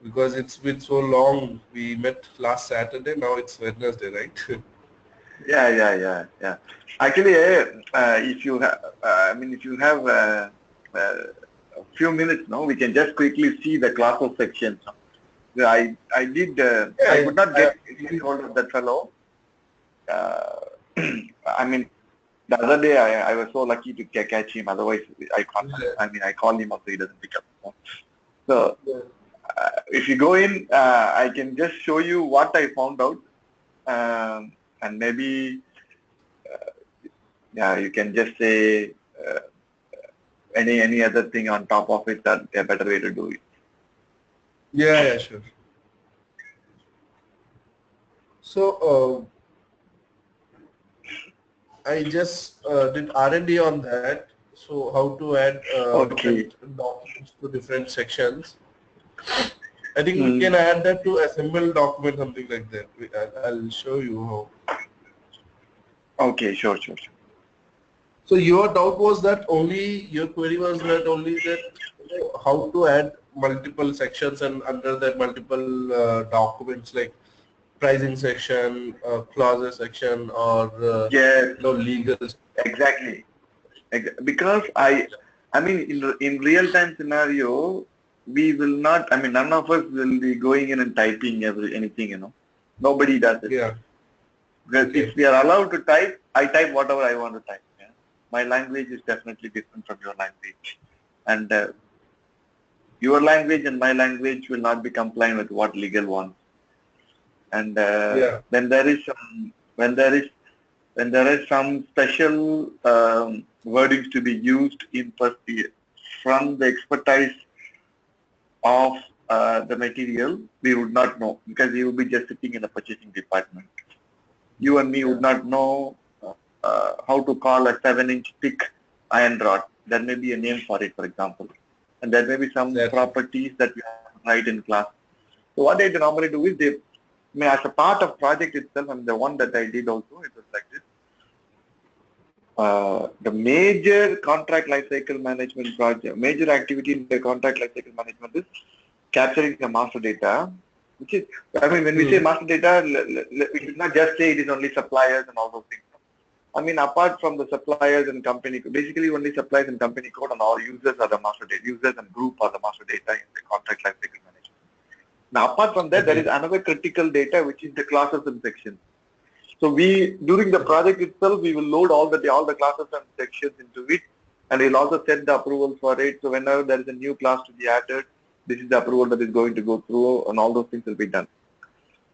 because it's been so long. We met last Saturday. Now it's Wednesday, right? Yeah. Actually, if you have, if you have a few minutes, no, we can just quickly see the classes section. So I Yeah, could not yeah. get hold of that fellow. Uh, I mean, the other day I was so lucky to catch him. Otherwise, I can't. I call him also, he doesn't pick up. So if you go in, I can just show you what I found out, and maybe yeah, you can just say any other thing on top of it, that a better way to do it. Yeah, sure. So I just did R&D on that. So how to add Okay. different documents to different sections. I think we Mm. can add that to assemble document, something like that. I'll show you how. Okay, sure. So your doubt was that only, your query was that only that, how to add multiple sections and under that multiple documents like pricing section, clauses section, or Yes, legal. exactly. Because in real time scenario, we will not. None of us will be going in and typing anything. Nobody does it. Yeah. Because if Okay. we are allowed to type, I type whatever I want to type. Yeah? My language is definitely different from your language, and your language and my language will not be compliant with what legal wants. And Yeah. when there is some, when there is some special wordings to be used in from the expertise of the material, we would not know, because we would be just sitting in the purchasing department. You and me would Yeah. not know how to call a 7-inch thick iron rod. There may be a name for it, for example. And there may be some Exactly. properties that we have to write in class. So what I normally do is as a part of project itself, and the one that I did also, it was like this. The major contract lifecycle management project, major activity in the contract lifecycle management is capturing the master data, which is, when we say Hmm. master data, we should not just say it is only suppliers and all those things. Apart from the suppliers and company, basically only suppliers and company code, and all users are the master data, users and group are the master data in the contract lifecycle management. Now, apart from that, there is Okay. another critical data, which is the classes and sections. So during the project itself, we will load all the classes and sections into it, and we'll also set the approval for it. So whenever there is a new class to be added, this is the approval that is going to go through, and all those things will be done.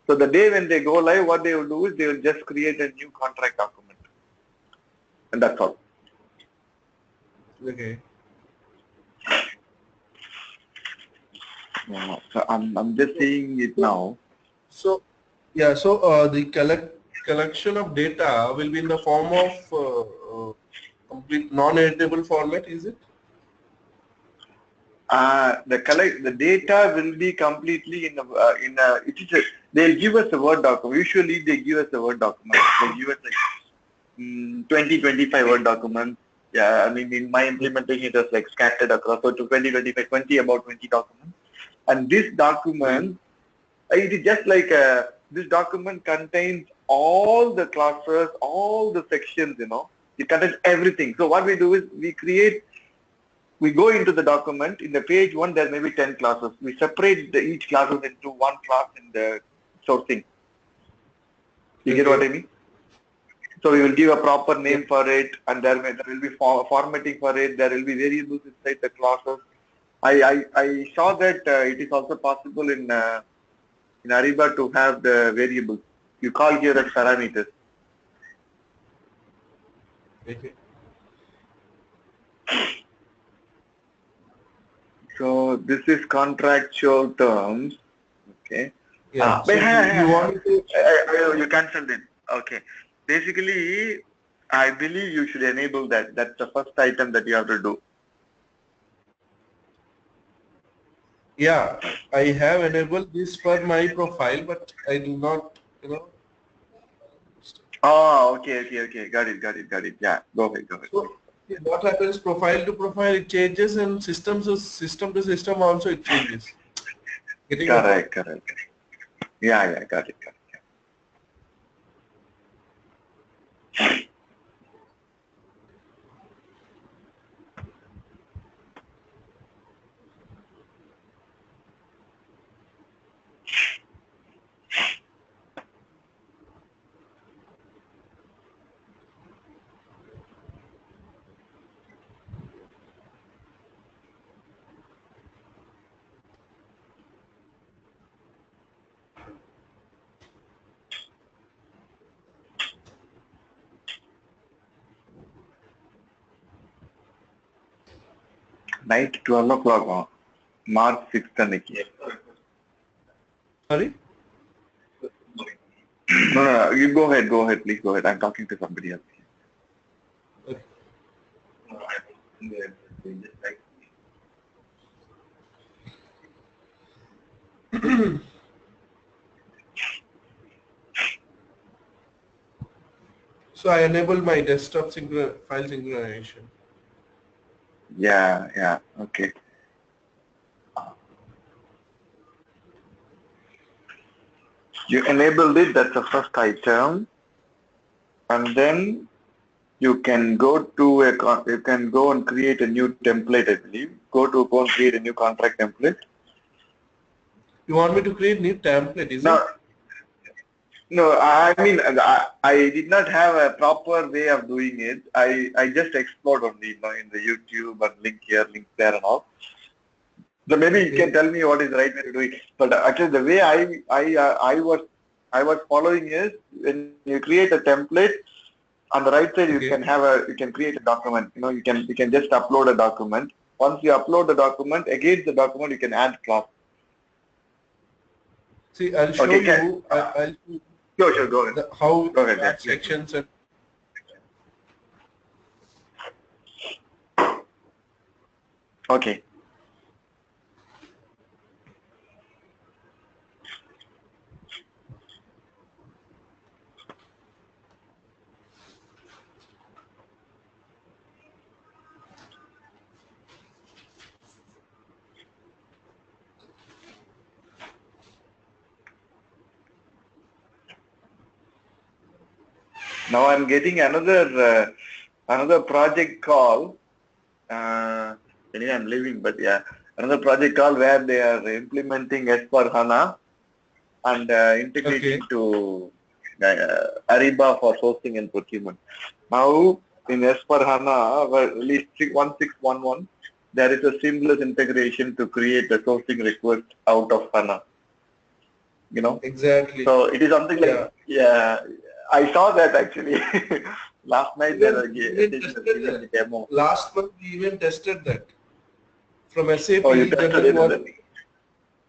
So the day when they go live, what they will do is they will just create a new contract document, and that's all. Okay. Yeah. So I'm just seeing it So, now. so yeah. So the collection of data will be in the form of complete non-editable format. Is it? The data will be completely they'll give us a Word document. Usually they give us a Word document. They give us like 20-25 Word documents. Yeah, in my implementation it was like scattered across. So to 20-25, 20 about 20 documents. And this Hmm. document, it is just like this document contains all the classes, all the sections. It contains everything. So what we do is we go into the document. In the page 1, there may be 10 classes. We separate each classes into one class in the sourcing. You get what Okay. I mean? So we will give a proper name for it, and there will be formatting for it. There will be variables inside the classes. I saw that it is also possible in Ariba to have the variables. You call here as parameters. Okay. So this is contractual terms. Okay. Yeah. But So you want me to? you cancelled it. Okay. Basically, I believe you should enable that. That's the first item that you have to do. Yeah, I have enabled this for my profile, but I do not, you know. Oh, okay. Got it. Yeah, go ahead. So yeah, what happens, profile to profile it changes, and system to system also it changes. Getting my point? Correct. Yeah, got it. Night 12 o'clock, March 6th அன்னைக்கு. Sorry? No, you go ahead, please go ahead. I'm talking to somebody else. Okay. So I enable my desktop file synchronization. Yeah, okay. You enabled it, that's the first item. And then you can go and create a new template, I believe. Go and create a new contract template. You want me to create new template, is No, it? no, I mean, I did not have a proper way of doing it. I just explored only, in the YouTube and link here, link there and all. So maybe you can tell me what is the right way to do it. But actually, the way I was following is when you create a template, on the right side you can create a document. You can just upload a document. Once you upload the document, against the document you can add class. See, I'll show you. I'll Sure, go ahead. How Go ahead, add sections and. Okay. Now I'm getting another project call. Anyway, I'm leaving, but yeah, another project call where they are implementing S4 HANA and integrating to Ariba for sourcing and procurement. Now in S4 HANA, release 1611, there is a seamless integration to create a sourcing request out of HANA. Exactly. So it is something like, I saw that actually. Last night they were giving the demo. Last month we even tested that. From SAP, Oh, you tested it?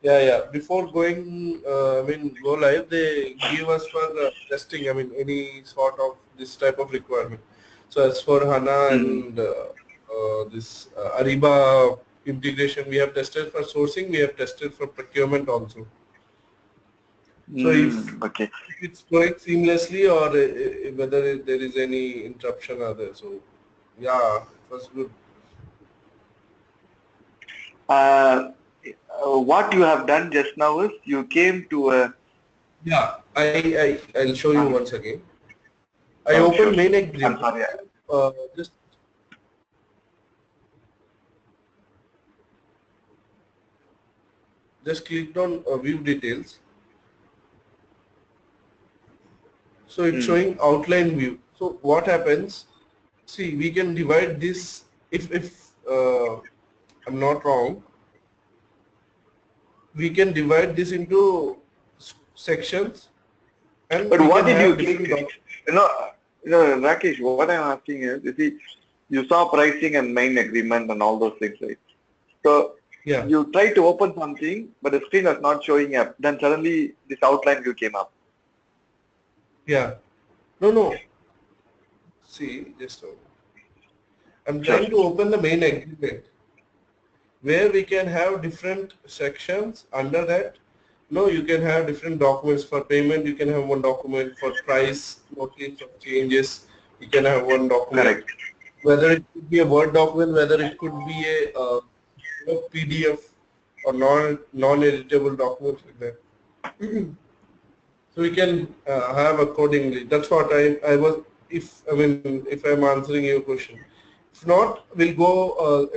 Yeah. Before going, go live, they give us for testing, any sort of this type of requirement. So as for HANA and this Ariba integration, we have tested for sourcing, we have tested for procurement also. So if it's going seamlessly or whether there is any interruption or there. So yeah, it was good. What you have done just now is you came to a... Yeah, I'll show you once again. I open main agreement. I'm sorry. Just clicked on view details. So it's showing outline view. So what happens? See, we can divide this if I'm not wrong. We can divide this into sections, and but what did you click? Rakesh, what I'm asking is, you see, you saw pricing and main agreement and all those things, right? So you try to open something, but the screen was not showing up. Then suddenly this outline view came up. Yeah. No. See, just I'm trying to open the main agreement, where we can have different sections under that. You can have different documents for payment. You can have one document for price, notice of changes. You can have one document. Correct. Whether it could be a Word document, whether it could be a PDF or non-editable documents like that. So we can have accordingly. That's what I was. If I'm answering your question. If not, we'll go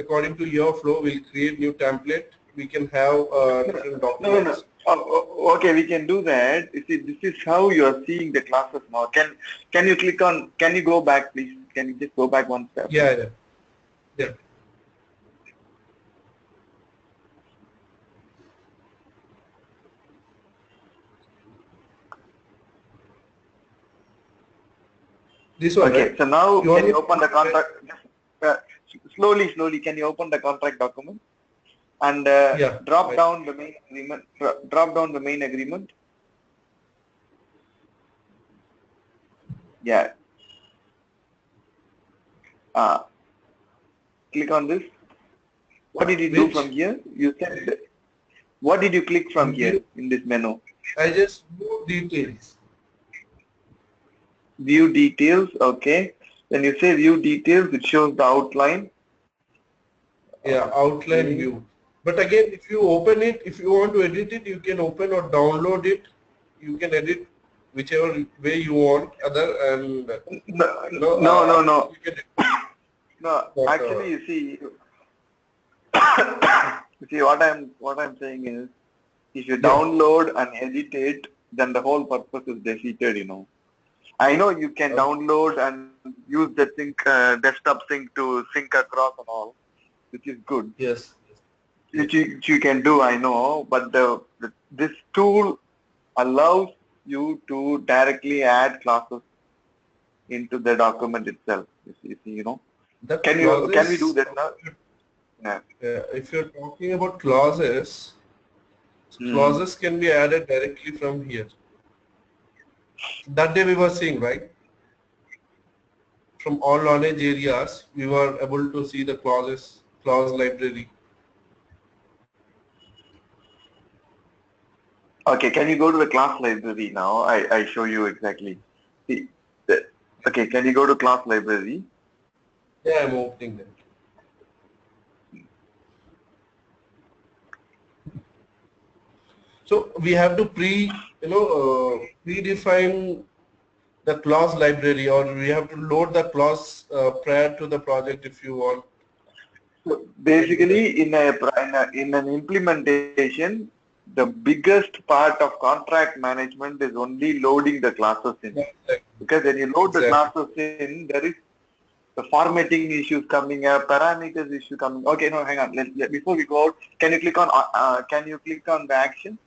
according to your flow. We'll create new template. We can have different documents. Okay, we can do that. You see, this is how you are seeing the classes now. Can you click on? Can you go back, please? Can you just go back one step? Yeah. This one, okay, right? so now can you open the contract? Slowly, can you open the contract document and drop down the main agreement? Drop down the main agreement. Yeah. Click on this. What did you do from here? You said. What did you click from here in this menu? I just view details. View details, okay. When you say view details, it shows the outline. Yeah, outline view. But again, if you open it, if you want to edit it, you can open or download it. You can edit whichever way you want. No. Actually, you see, what I'm saying is, if you download and edit it, then the whole purpose is defeated. You know. I know you can download and use the desktop sync to sync across and all, which is good. Yes. Which you can do, I know, but this tool allows you to directly add classes into the document itself. You know. Can we do that now? Yeah. If you're talking about clauses, clauses can be added directly from here. That day we were seeing, right? From all knowledge areas, we were able to see the clause library. Okay, can you go to the class library now? I show you exactly. Okay, can you go to class library? Yeah, I'm opening that. So we have to predefine the clause library, or we have to load the clause prior to the project if you want. So basically, in an implementation, the biggest part of contract management is only loading the classes in. Because when you load the classes in, there is the formatting issues coming up, parameters issue coming. Okay, no, hang on. Before we go out, can you click on the action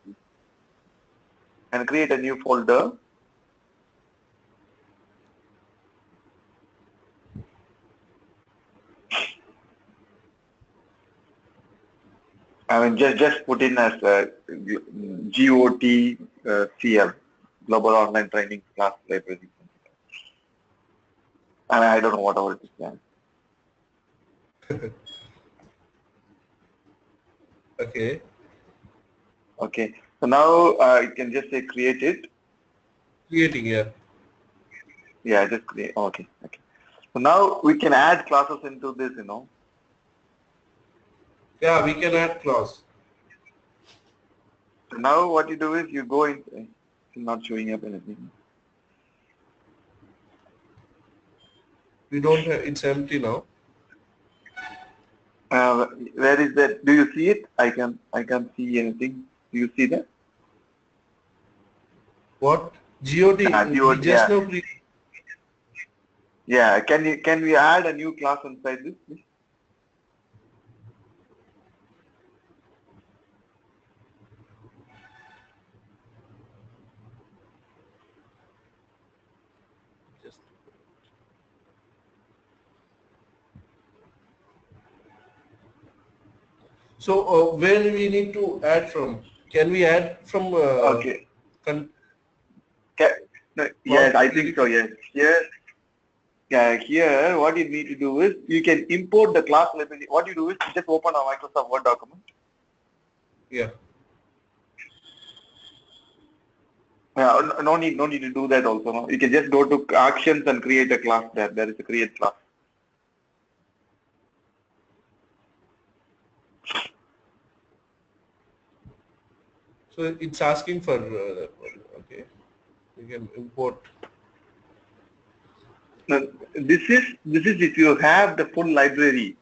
and create a new folder? I mean, just put in as GOT Global Online Training Class Library. I don't know what all it is. Okay. Okay. So now you can just say create it. Creating, yeah. Yeah, just create. Okay. So now we can add classes into this, you know. Yeah, we can add clause. So now what you do is you go in. It's not showing up anything. We don't have. It's empty now. Where is that? Do you see it? I can't see anything. Do you see that? What? GOT. GOT, just now. Yeah. Can we add a new class inside this, please? So where we need to add from? Can we add from? Okay. Yes, I think so. Yes. Here, what you need to do is you can import the class library. What you do is just open a Microsoft Word document. Yeah. No need to do that also. No? You can just go to actions and create a class there. There is a create class. So it's asking for that one. Okay, you can import. Now, this is if you have the full library.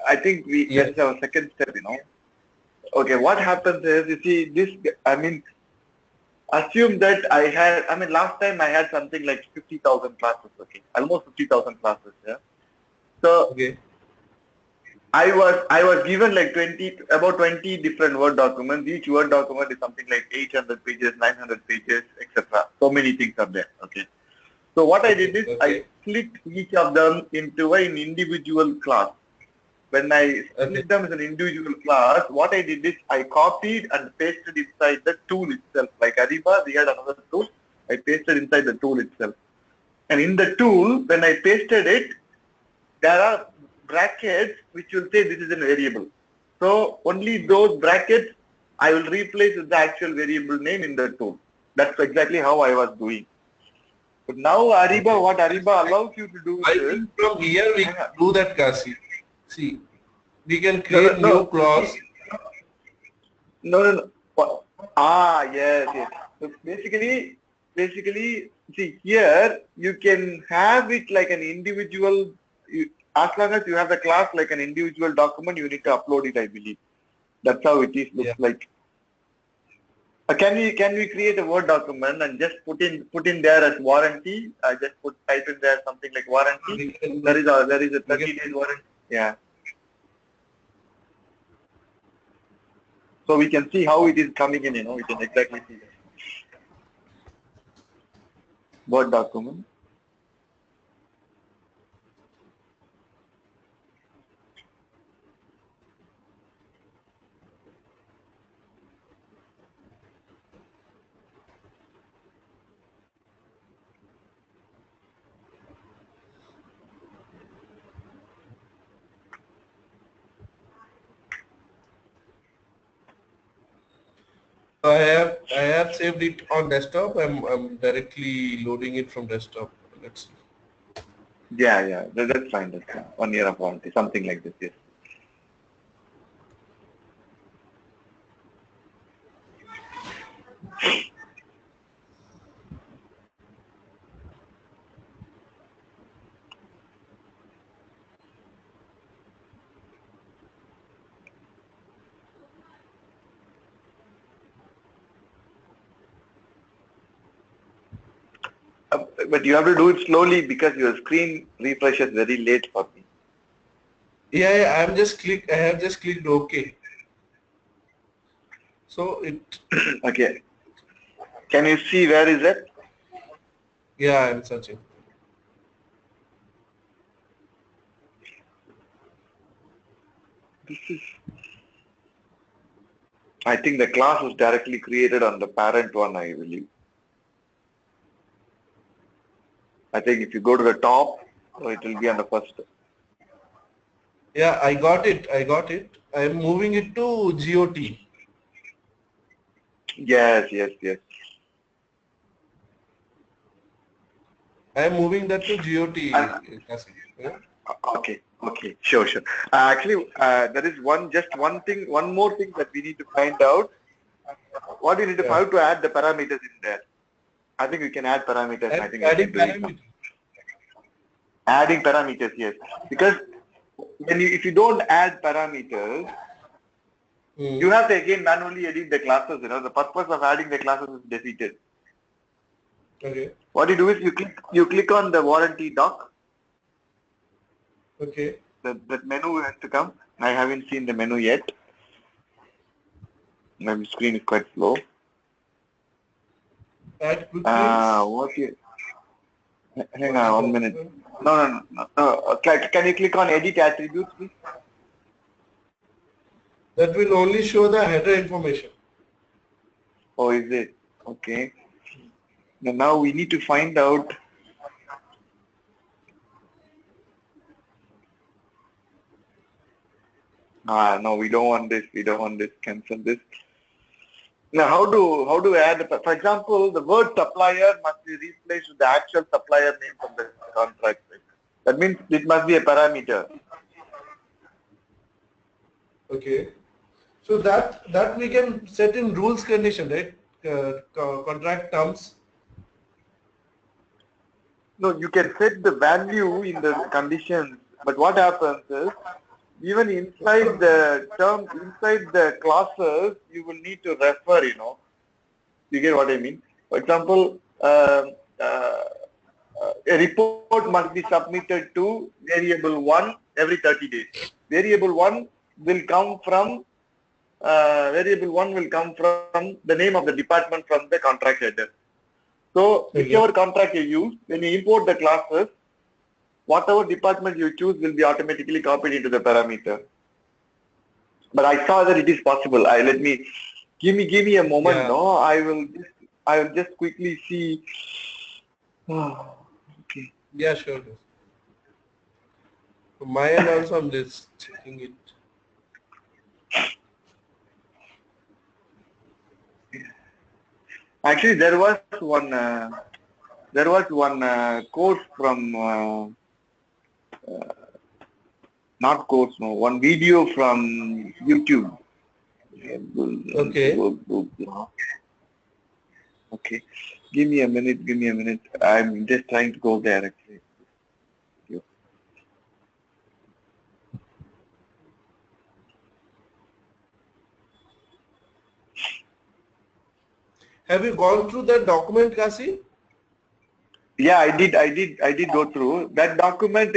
I think that Yes. is our second step. Okay, what happens is, you see this. I mean, assume that I had. I mean, last time I had something like 50,000 classes. Okay, almost 50,000 classes. Yeah. So Okay. I was given like about 20 different Word documents. Each Word document is something like 800 pages, 900 pages, etc. So many things are there. Okay. So what I did Okay. is I Okay. split each of them into an individual class. When I Okay. split them as an individual class, what I did is I copied and pasted inside the tool itself. Like Ariba, we had another tool. I pasted inside the tool itself. And in the tool, when I pasted it, there are brackets which will say this is a variable. So only those brackets I will replace with the actual variable name in the tool. That's exactly how I was doing. But now Ariba, Okay. what Ariba allows you to do I is, think from here we hang on. do that, Kasi. See, we can No, no, create new no. clause. See, no, no, no. Yes, yes. So basically, see here you can have it like an individual. As long as you have the class like an individual document, you need to upload it. I believe that's how it is. Yeah. Looks like. Can we create a Word document and just put in there as warranty? Just type in there something like warranty. We can There do. is a We can. 30 days warranty. Yeah. So we can see how it is coming in. We can exactly see that Word document. I have saved it on desktop. I'm directly loading it from desktop. Let's see. Yeah, yeah, that's fine. That's fine. 1 year of warranty, something like this. Yes. But you have to do it slowly because your screen refreshes very late for me. Yeah, yeah, I have just clicked OK. So it. Okay. Can you see where is it? Yeah, I'm searching. This is. I think the class was directly created on the parent one, I believe. I think if you go to the top, it will be on the first. Yeah, I got it. I got it. I'm moving it to GOT. Yes, yes, yes. I'm moving that to GOT, And, Kasi. Yeah? okay, okay, sure, sure. Actually, there is one more thing that we need to find out. What we need to Yeah. how to add the parameters in there. I think we can add parameters. I think I Adding can do it now. parameter. Adding parameters, yes. Because if you don't add parameters, you have to again manually edit the classes. The purpose of adding the classes is defeated. Okay. What you do is you click on the warranty doc. Okay. That menu has to come. I haven't seen the menu yet. My screen is quite slow. Add quick links. Hang on 1 minute. No. Can you click on edit attributes, please? That will only show the header information. Oh, is it? Okay. Now we need to find out. No, we don't want this. We don't want this. Cancel this. Now, how do I add? For example, the word supplier must be replaced with the actual supplier name from the contract. That means it must be a parameter. Okay. So that we can set in rules condition, right? Contract terms. No, you can set the value in the conditions, but what happens is even inside the term, inside the classes, you will need to refer, You get what I mean? For example, a report must be submitted to variable 1 every 30 days. Variable 1 will come from the name of the department from the contract header. So whichever contract you use, when you import the classes, whatever department you choose will be automatically copied into the parameter. But I saw that it is possible. Give me a moment. Yeah. No, I will just quickly see. Oh, okay. Yeah, sure. My end also, I'm just checking it. Actually, there was one course from not course, no, one video from YouTube. Okay. Okay. Give me a minute. I'm just trying to go there actually. Have you gone through that document, Kasi? Yeah, I did go through. That document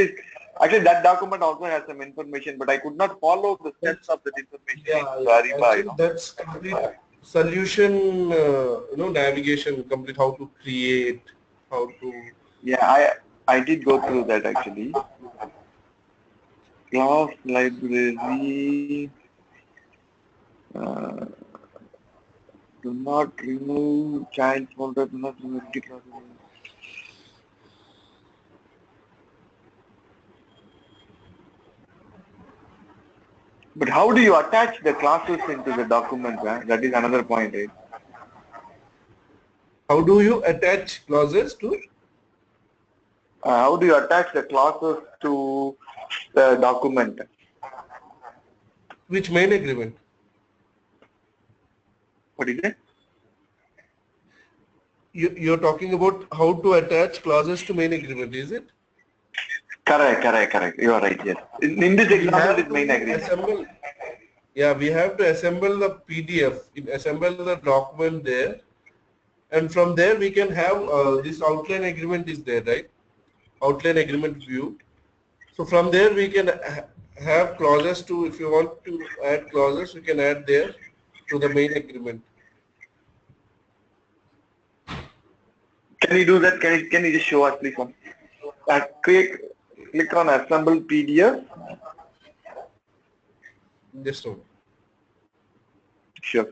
also has some information, but I could not follow the steps of that information in Ariba, Actually, that's complete solution, navigation, complete how to create, how to. Yeah, I did go through that actually. Class library. Uh, do not remove child folder. Do not remove empty class. But how do you attach the classes into the document? That is another point, right? How do you attach clauses to? How do you attach the classes to the document? Which main agreement? What is it? You're talking about how to attach clauses to main agreement, is it? Correct. You are right, yes. In this example, it is main agreement. Assemble. Yeah, we have to assemble the PDF, assemble the document there, and from there we can have this outline agreement is there, right? Outline agreement view. So from there we can have clauses to, if you want to add clauses, we can add there to the main agreement. Can you do that? Can you just show us, please? Click on assemble PDF. Just one. Sure.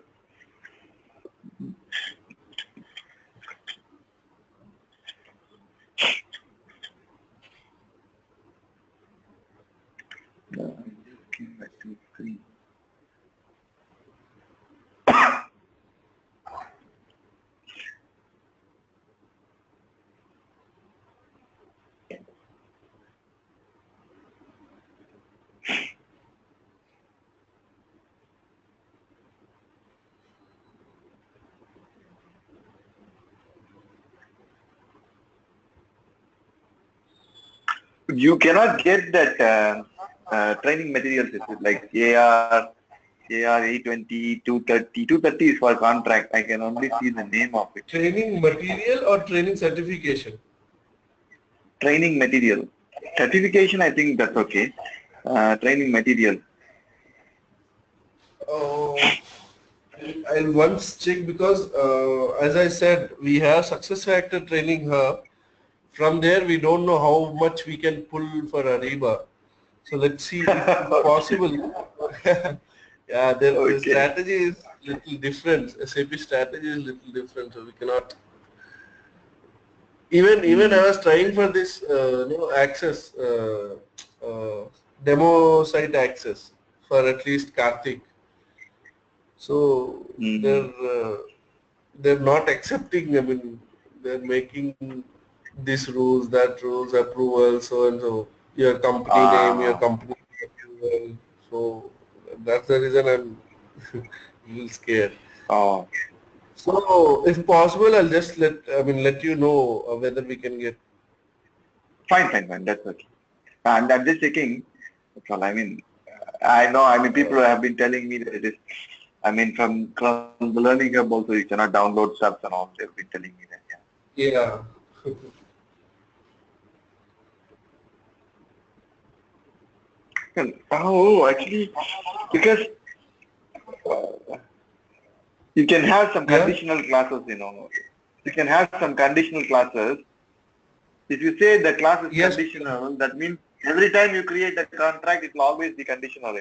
You cannot get that training materials like AR 820, 230. 230 is for contract. I can only see the name of it. Training material or training certification? Training material. Certification, I think that's okay. Training material. Oh, I'll once check because as I said, we have success factor training hub. From there, we don't know how much we can pull for Ariba. So let's see if possible. Yeah, the strategy is little different. SAP strategy is little different, so we cannot. Even I was trying for this, access, demo site access for at least Karthik. So they're not accepting. I mean, they're making this rules, that rules, approval, so and so. Your company name, your company approval. So that's the reason I'm You will scare. Oh, So if possible, I'll just let you know whether we can get. fine. That's okay. And I'm just checking. That's all. I mean, I know. I mean, people have been telling me that it is. I mean, from the Learning Hub also, you cannot download subs and all. They've been telling me that. Yeah. Yeah. Oh, actually, because you can have some Yeah. conditional classes. You can have some conditional classes. If you say the class is Yes. conditional, that means every time you create a contract, it will always be conditional.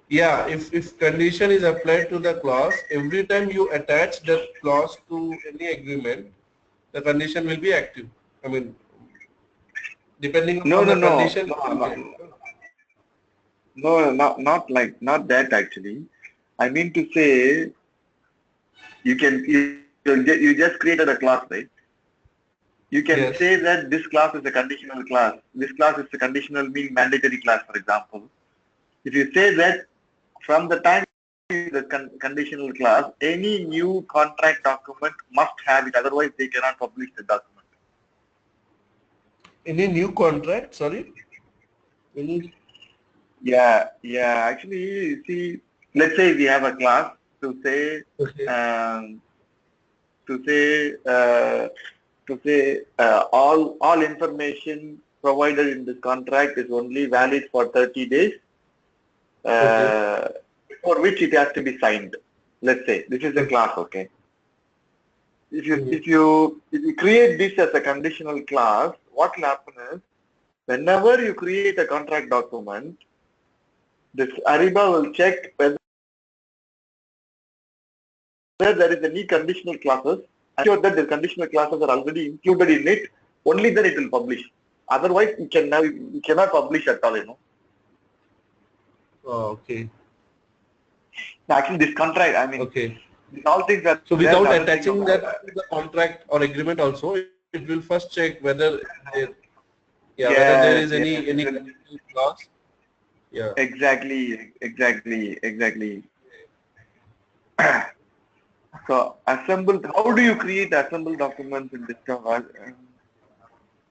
Yeah. If condition is applied to the clause, every time you attach that clause to any agreement, the condition will be active. I mean, depending No, upon no, the no, condition, no, it will no, get. no, not that actually. I mean to say, you just created a class, right? You can Yes. say that this class is a conditional class. This class is a conditional mean mandatory class, for example. If you say that from the time the conditional class, any new contract document must have it, otherwise they cannot publish the document. Any new contract? Sorry. Any. Actually, you see, let's say we have a class to say, Okay. um, to say, uh, all information provided in this contract is only valid for 30 days, Okay. uh, for which it has to be signed. Let's say this is a Okay. class, okay? If you Mhm. if you if you create this as a conditional class, what will happen is whenever you create a contract document, this Ariba will check whether there is any conditional clauses, ensure that the conditional clauses are already included in it, only then it will publish. Otherwise, you cannot publish at all. Oh, okay. Actually, this contract, I mean, Okay. these all things are So there. The without other thing attaching also. that to the contract or agreement also, it will first check whether there, yeah, whether there is Yes, any yes. conditional clause. Yeah. Exactly. So, how do you create assemble documents in this stuff?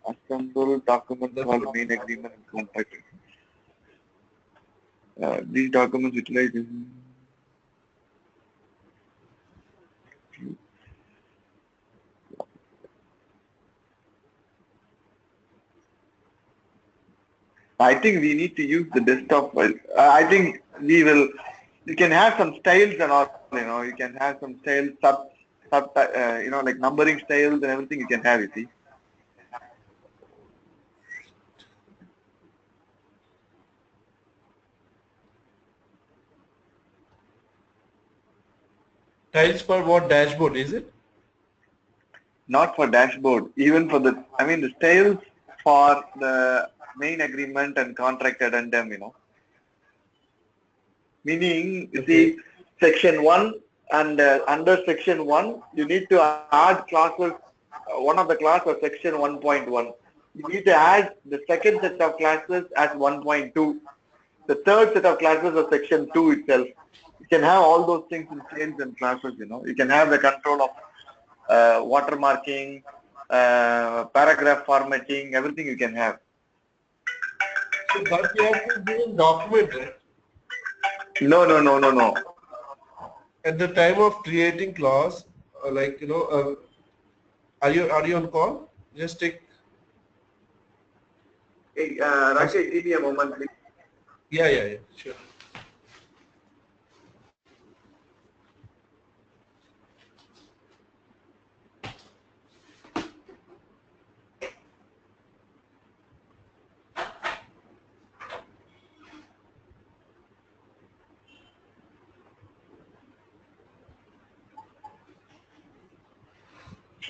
Assemble documents That's called what. main agreement and contract. These documents utilize. I think we need to use the desktop file. I think you can have some styles and all. You can have some styles, like numbering styles and everything you can have, you see. Tiles for what dashboard is it? Not for dashboard, even for the styles for the main agreement and contract addendum. Meaning, you Okay. see, section 1 and under section 1, you need to add classes, one of the class of section 1.1. You need to add the second set of classes as 1.2. The third set of classes of section 2 itself. You can have all those things in chains and classes. You can have the control of watermarking, paragraph formatting, everything you can have. So that we have to do in document, right? No. At the time of creating clause, are you on call? Just take. Hey, Just, Rakesh, give me a moment, please. yeah. Sure.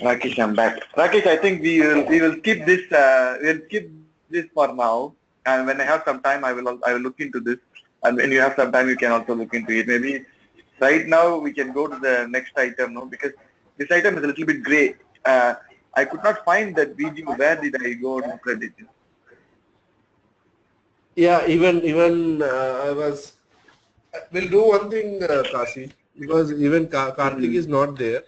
Rakesh, I'm back. Rakesh, I think we will skip this. We'll skip this for now. And when I have some time, I will look into this. And when you have some time, you can also look into it. Maybe right now we can go to the next item, no? Because this item is a little bit gray. I could not find that video. Where did I go to look at it? Yeah, even I was. we'll do one thing, Kasi, because even Karthik is not there.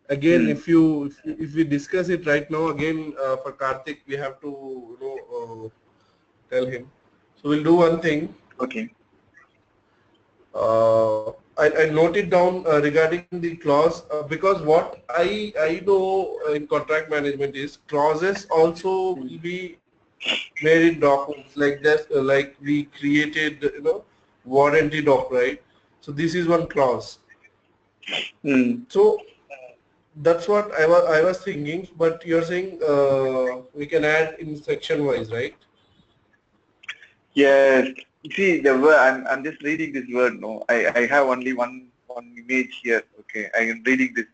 Again, Hmm. if we discuss it right now, again for Karthik, we have to tell him. So we'll do one thing. Okay. I note it down regarding the clause because what I know in contract management is clauses also will be made in documents like that, like we created, warranty doc, right? So this is one clause. Hmm. So that's what I was thinking, but you're saying we can add in section wise, right? Yes. You see the word. I'm just reading this word. No, I have only one image here. Okay, I am reading this.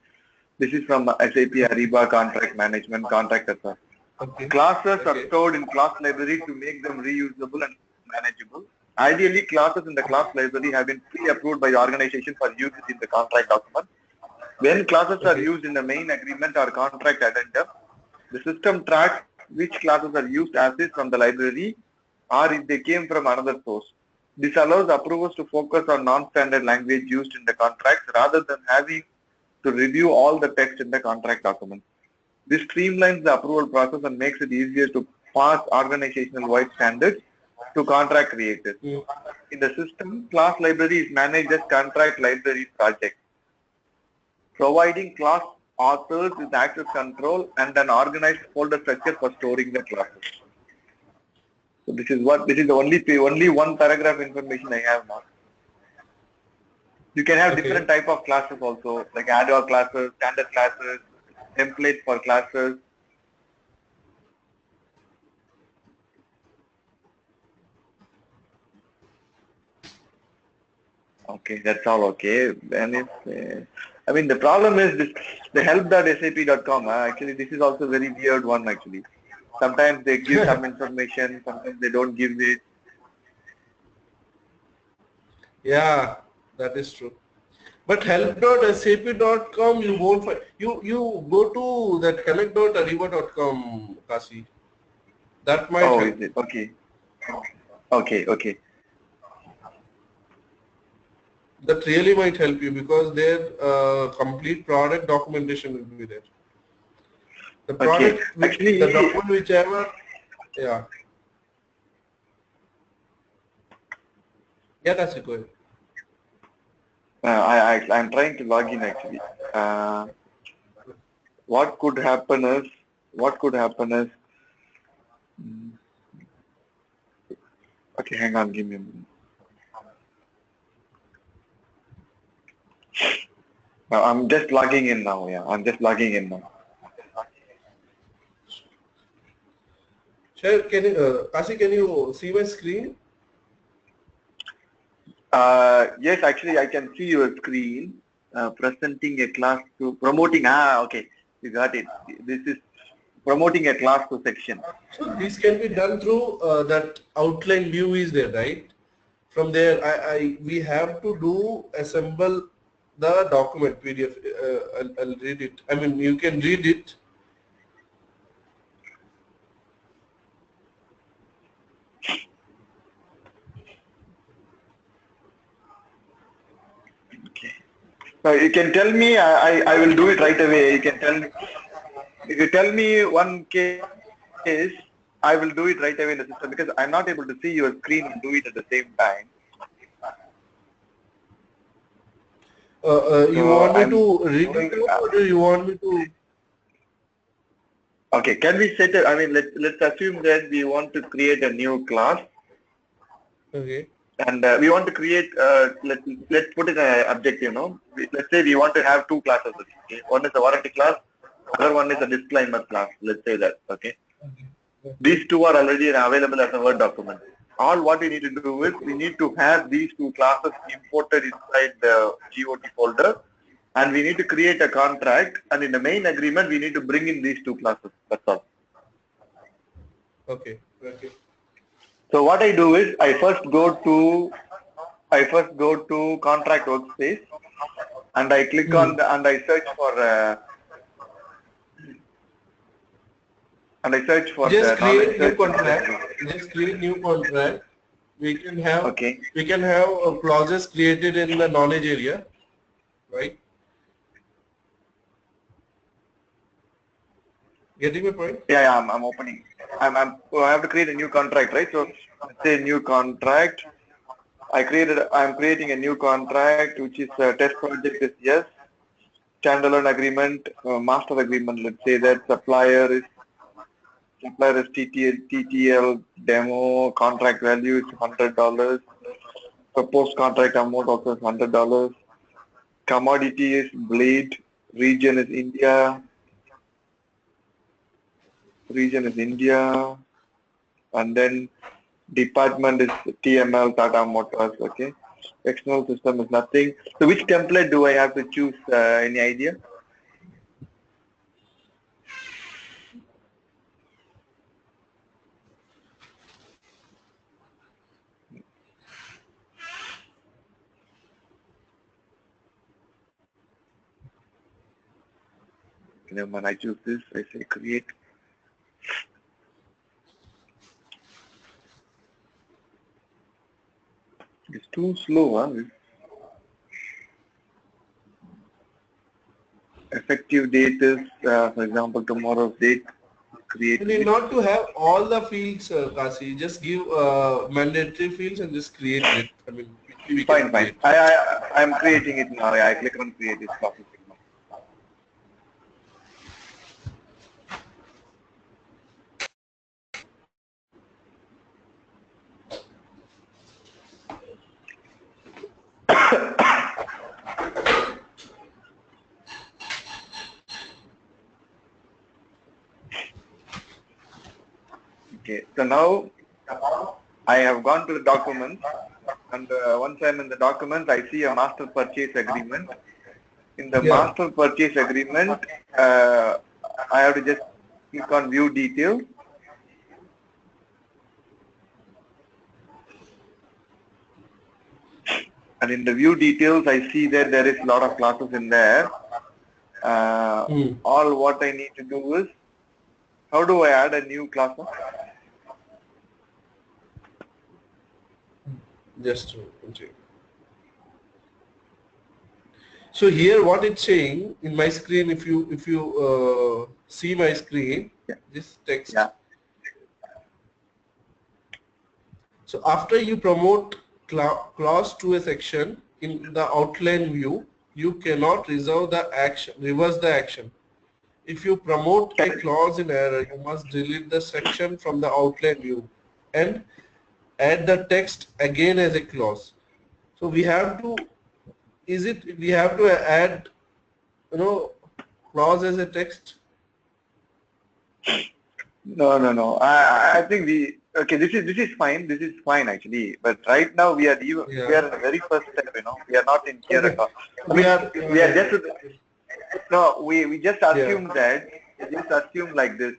This is from SAP Ariba Contract Management Contract Assessment. Okay. Classes are Okay. stored in class library to make them reusable and manageable. Ideally, classes in the class library have been pre-approved by the organization for use in the contract document. When classes are Okay. used in the main agreement or contract addendum, the system tracks which classes are used as is from the library or if they came from another source. This allows approvers to focus on non-standard language used in the contracts rather than having to review all the text in the contract document. This streamlines the approval process and makes it easier to pass organizational-wide standards to contract creators. Mm. In the system, class library is managed as contract library project, providing class authors with access control and an organized folder structure for storing the classes. So this is the only one paragraph information I have now. You can have Okay. different type of classes also, like ad hoc classes, standard classes, templates for classes. Okay, that's all okay. And if, I mean, the problem is this, the help.sap.com, actually, this is also very weird one actually. Sometimes they give some information, sometimes they don't give it. Yeah, that is true. But help.sap.com you won't find. You go to that connect.ariba.com, Kasi. That might Oh, help. is it? Okay. Okay, okay. That really might help you because their complete product documentation will be there. The Okay. product, the Actually, document whichever, yeah. Yeah, that's it. Go ahead. I'm trying to log in actually. What could happen is, what could happen is, mm, okay, hang on, give me a minute. Now, I'm just logging in now, yeah, I'm just logging in now. Sure, Kasi, can you see my screen? Yes, actually, I can see your screen, presenting a class to promoting, okay, you got it. This is promoting a class to section. So this can be done through that outline view is there, right? From there, we have to do assemble the document PDF. I'll read it. I mean, you can read it. Okay. So you can tell me, I will do it right away. You can tell me, if you tell me one case, I will do it right away in the system because I'm not able to see your screen and do it at the same time. You So want me I'm to read it doing, out or do you want me to? okay, can we set I mean, let's assume that we want to create a new class Okay. and we want to create, let's put it an objective, no? Let's say we want to have two classes, okay? One is a warranty class, other one is a disclaimer class, let's say that, okay? Okay. These two are already available as a Word document. All what we need to do is we need to have these two classes imported inside the GOT folder and we need to create a contract and in the main agreement we need to bring in these two classes. That's all. Okay. Okay. So what I do is I first go to contract workspace and I click Hmm. on and I search for Just the knowledge create new search contract. industry. Just create new contract. Okay. we can have clauses created in the knowledge area, right? Getting my point? Yeah, I'm opening. I have to create a new contract, right? So let's say new contract. I'm creating a new contract, which is test project is yes, standalone agreement, master agreement. Let's say that supplier is TTL demo, contract value is $100. Proposed contract amount also is $100. Commodity is blade, region is India, and then department is TML, Tata Motors, okay. External system is nothing. So which template do I have to choose? Any idea? Never mind, I choose this. I say create. It's too slow, huh? Effective date is, for example, tomorrow's date. Create You need it. not to have all the fields, Kasi. Just give mandatory fields and just create it. I mean, quickly we can Fine. create. I'm creating it now. I click on create. It's processing now. Okay. So now I have gone to the documents, and once I'm in the documents, I see a master purchase agreement. In the Yeah. master purchase agreement, I have to just click on view details. And in the view details, I see that there is a lot of classes in there. All what I need to do is, how do I add a new class? Just to check. So here, what it's saying in my screen, if you see my screen, this text. Yeah. So after you promote clause to a section in the outline view, you cannot reverse the action. If you promote a clause in error, you must delete the section from the outline view and add the text again as a clause. So we have to, we have to add, clause as a text? No. I think this is fine. This is fine actually. But right now we are in the very first step. We are not in here at all. We are just we just assumed that like this.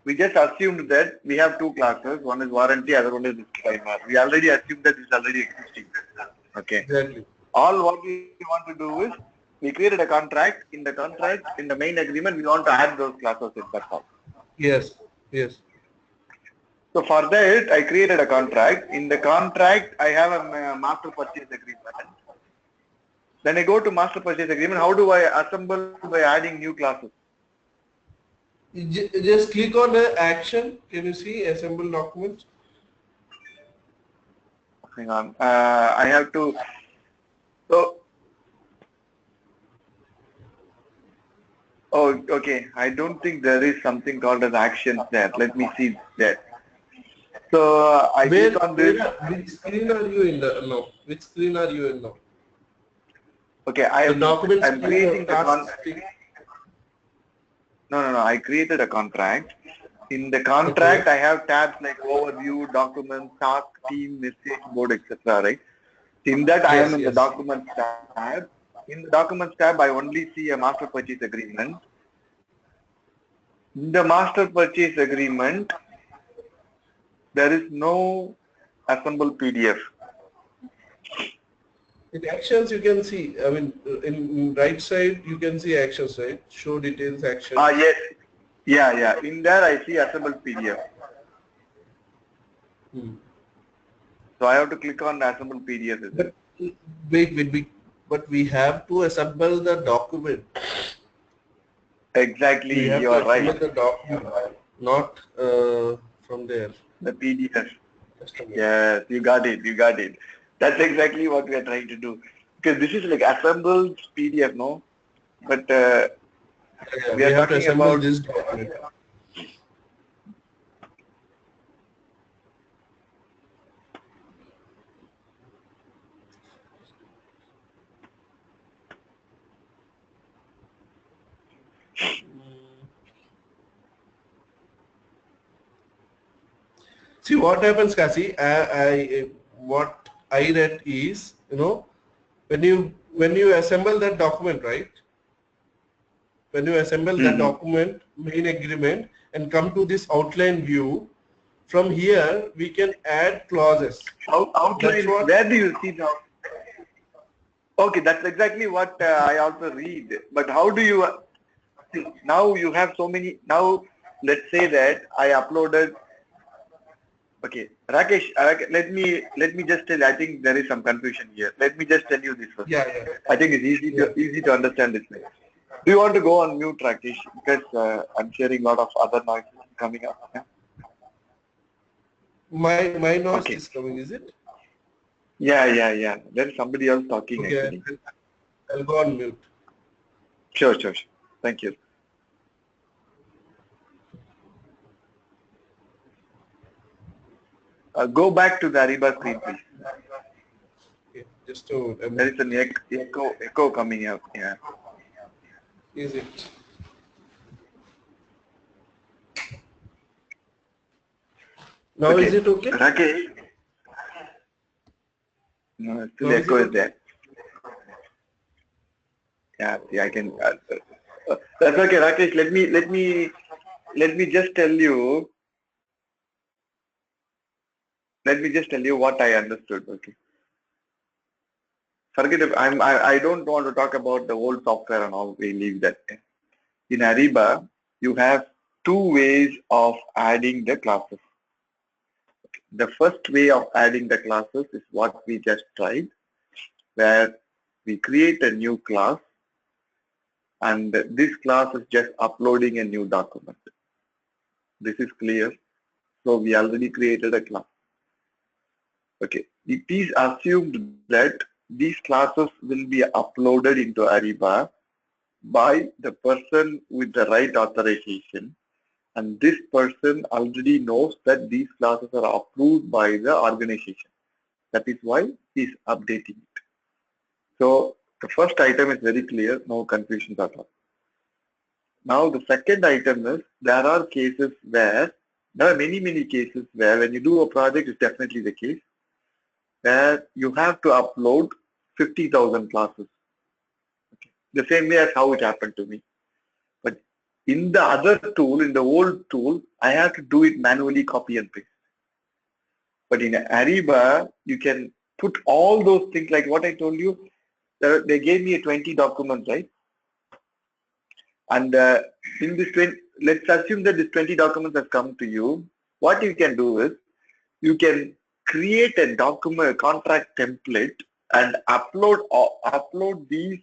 We just assumed that we have two classes. One is warranty, other one is disclaimer. We already assumed that this is already existing. Okay. Exactly. All what we want to do is we created a contract. In the main agreement, we want to add those classes in. That's all. Yes. So for that, I created a contract. In the contract, I have a master purchase agreement. Then I go to master purchase agreement. How do I assemble by adding new classes? Just click on the action. Can you see assemble document? Hang on. I have to. So. Oh, okay. I don't think there is something called as actions there. Let me see that. So I click on this. Which screen are you in now? Which screen are you in now? Okay, I'm creating the contract. No. I created a contract. In the contract, I have tabs like overview, documents, task, team, message, board, etc. Right? In that, I am in the documents tab. In the documents tab, I only see a master purchase agreement. In the master purchase agreement, there is no assemble PDF. In actions, you can see, I mean, in right side, you can see actions, right? Show details, actions. Yes. Yeah. In there, I see assemble PDF. So I have to click on assemble PDF. Is it? But we have to assemble the document. Exactly, We have you to are assemble right. the document, not from there. The PDF. Just a minute. Yes, you got it. You got it. That's exactly what we are trying to do. Because this is like assembled PDF, no? But Yeah, we we are have to talking assemble about. this document. See what happens, Kasi. What I read is, when you assemble that document, right? When you assemble that Mhm. document, main agreement, and come to this outline view, from here we can add clauses. That's Outline. what. Where do you see now? Okay, that's exactly what I also read. But how do you see, now you have so many. Now let's say that I uploaded. Okay, Rakesh, let me just tell. I think there is some confusion here. Let me just tell you this first. Yeah, yeah, I think it's yeah. easy to understand this way. Do you want to go on mute, Rakesh? Because I'm hearing a lot of other noises coming up. Yeah? My noise Okay. is coming, is it? Yeah. There is somebody else talking Okay, actually. I'll go on mute. Sure. Thank you. Go back to the Ariba screen, please. Okay, just to There is an echo coming up. Yeah. is it? Now is Okay. it okay? Rakesh. No, still Now is echo it is okay? there. Yeah. See, I can. That's okay, Rakesh. Let me just tell you. Let me just tell you what I understood. Okay. Forget it. I don't want to talk about the old software and all. We leave that. In Ariba, you have two ways of adding the classes. The first way of adding the classes is what we just tried, where we create a new class and this class is just uploading a new document. This is clear. So we already created a class. Okay. It is assumed that these classes will be uploaded into Ariba by the person with the right authorization, and this person already knows that these classes are approved by the organization. That is why he is updating it. So the first item is very clear, no confusions at all. Now the second item is there are cases where there are many cases where when you do a project, it's definitely the case where you have to upload 50,000 classes. Okay. The same way as how it happened to me. But in the other tool, in the old tool, I have to do it manually, copy and paste. But in Ariba, you can put all those things like what I told you. They gave me a 20 documents, right? And in this 20, let's assume that this 20 documents have come to you. What you can do is you can create a document, a contract template, and upload these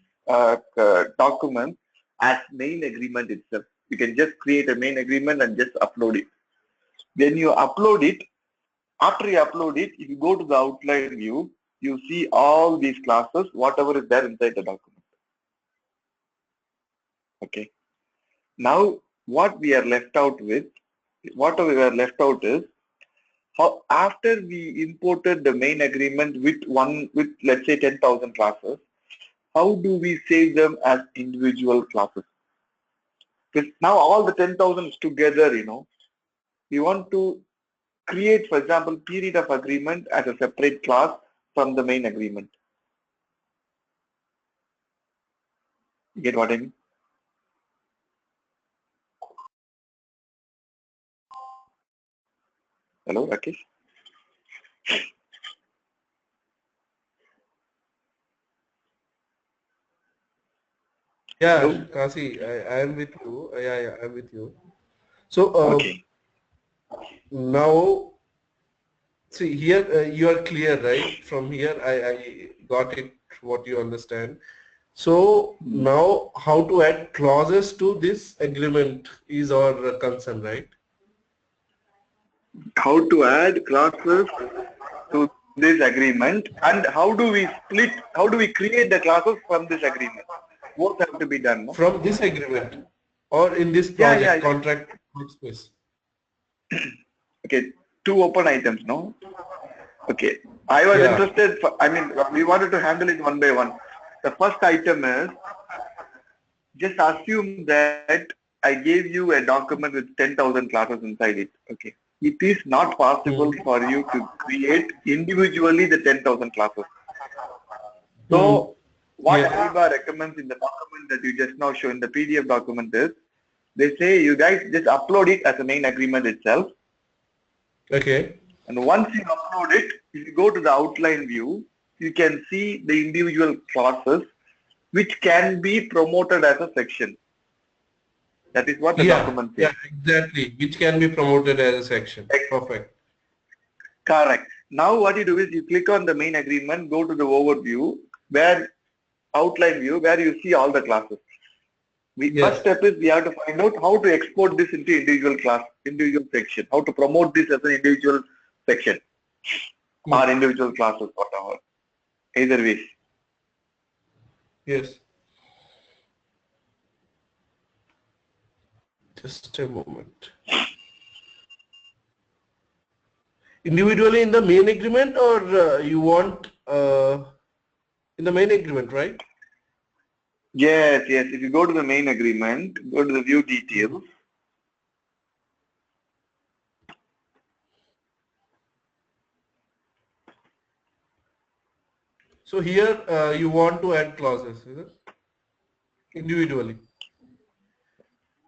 documents as main agreement itself. You can just create a main agreement and just upload it. When you upload it, after you upload it, if you go to the outline view, you see all these classes, whatever is there inside the document. Okay. Now, what we are left out with, what we are left out is, how after we imported the main agreement with let's say 10,000 classes, how do we save them as individual classes? Because now all the 10,000 is together, we want to create, for example, period of agreement as a separate class from the main agreement. You get what I mean? Hello, Rakesh? Yeah, Hello? Kasi, I am with you. Yeah, I'm with you. So Okay. now See here, you are clear, right? From here, I got it, what you understand. So now, how to add clauses to this agreement is our concern, right? How to add classes to this agreement, and how do we split, how do we create the classes from this agreement? Both have to be done, no? From this agreement or in this Yeah, yeah, project yeah. contract workspace. Okay, two open items, no? Okay. I was Yeah. interested, I mean, we wanted to handle it one by one. The first item is, just assume that I gave you a document with 10,000 classes inside it. Okay. It is not possible Hmm. for you to create individually the 10,000 classes. Hmm. So what Yes. Ariba recommends in the document that you just now show in the PDF document is, they say you guys just upload it as a main agreement itself. Okay. And once you upload it, if you go to the outline view, you can see the individual classes which can be promoted as a section. That is what the Yeah. document Yeah. says. Exactly. Which can be promoted as a section. Perfect. Correct. Now what you do is you click on the main agreement, go to the overview, where outline view, where you see all the classes. First Yes. step is we have to find out how to export this into individual class, individual section, how to promote this as an individual section Hmm. or individual classes, whatever. Either way. Yes. Just a moment. Individually in the main agreement, or you want in the main agreement, right? Yes, yes. If you go to the main agreement, go to the view Mhm. details. So here you want to add clauses, is it? Individually.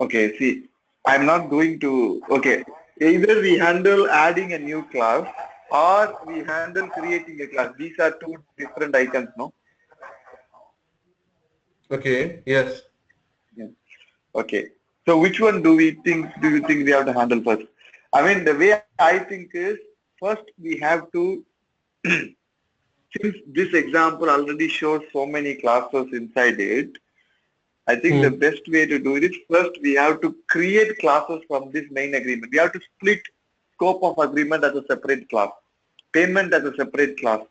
Okay, see, I'm not going to, okay, either we handle adding a new class or we handle creating a class. These are two different items, no? Okay. Yes. Yeah. Okay. So which one do you think we have to handle first? I mean, the way I think is, first we have to, since this example already shows so many classes inside it, I think the Hmm. best way to do it is, first we have to create classes from this main agreement. We have to split scope of agreement as a separate class, payment as a separate class,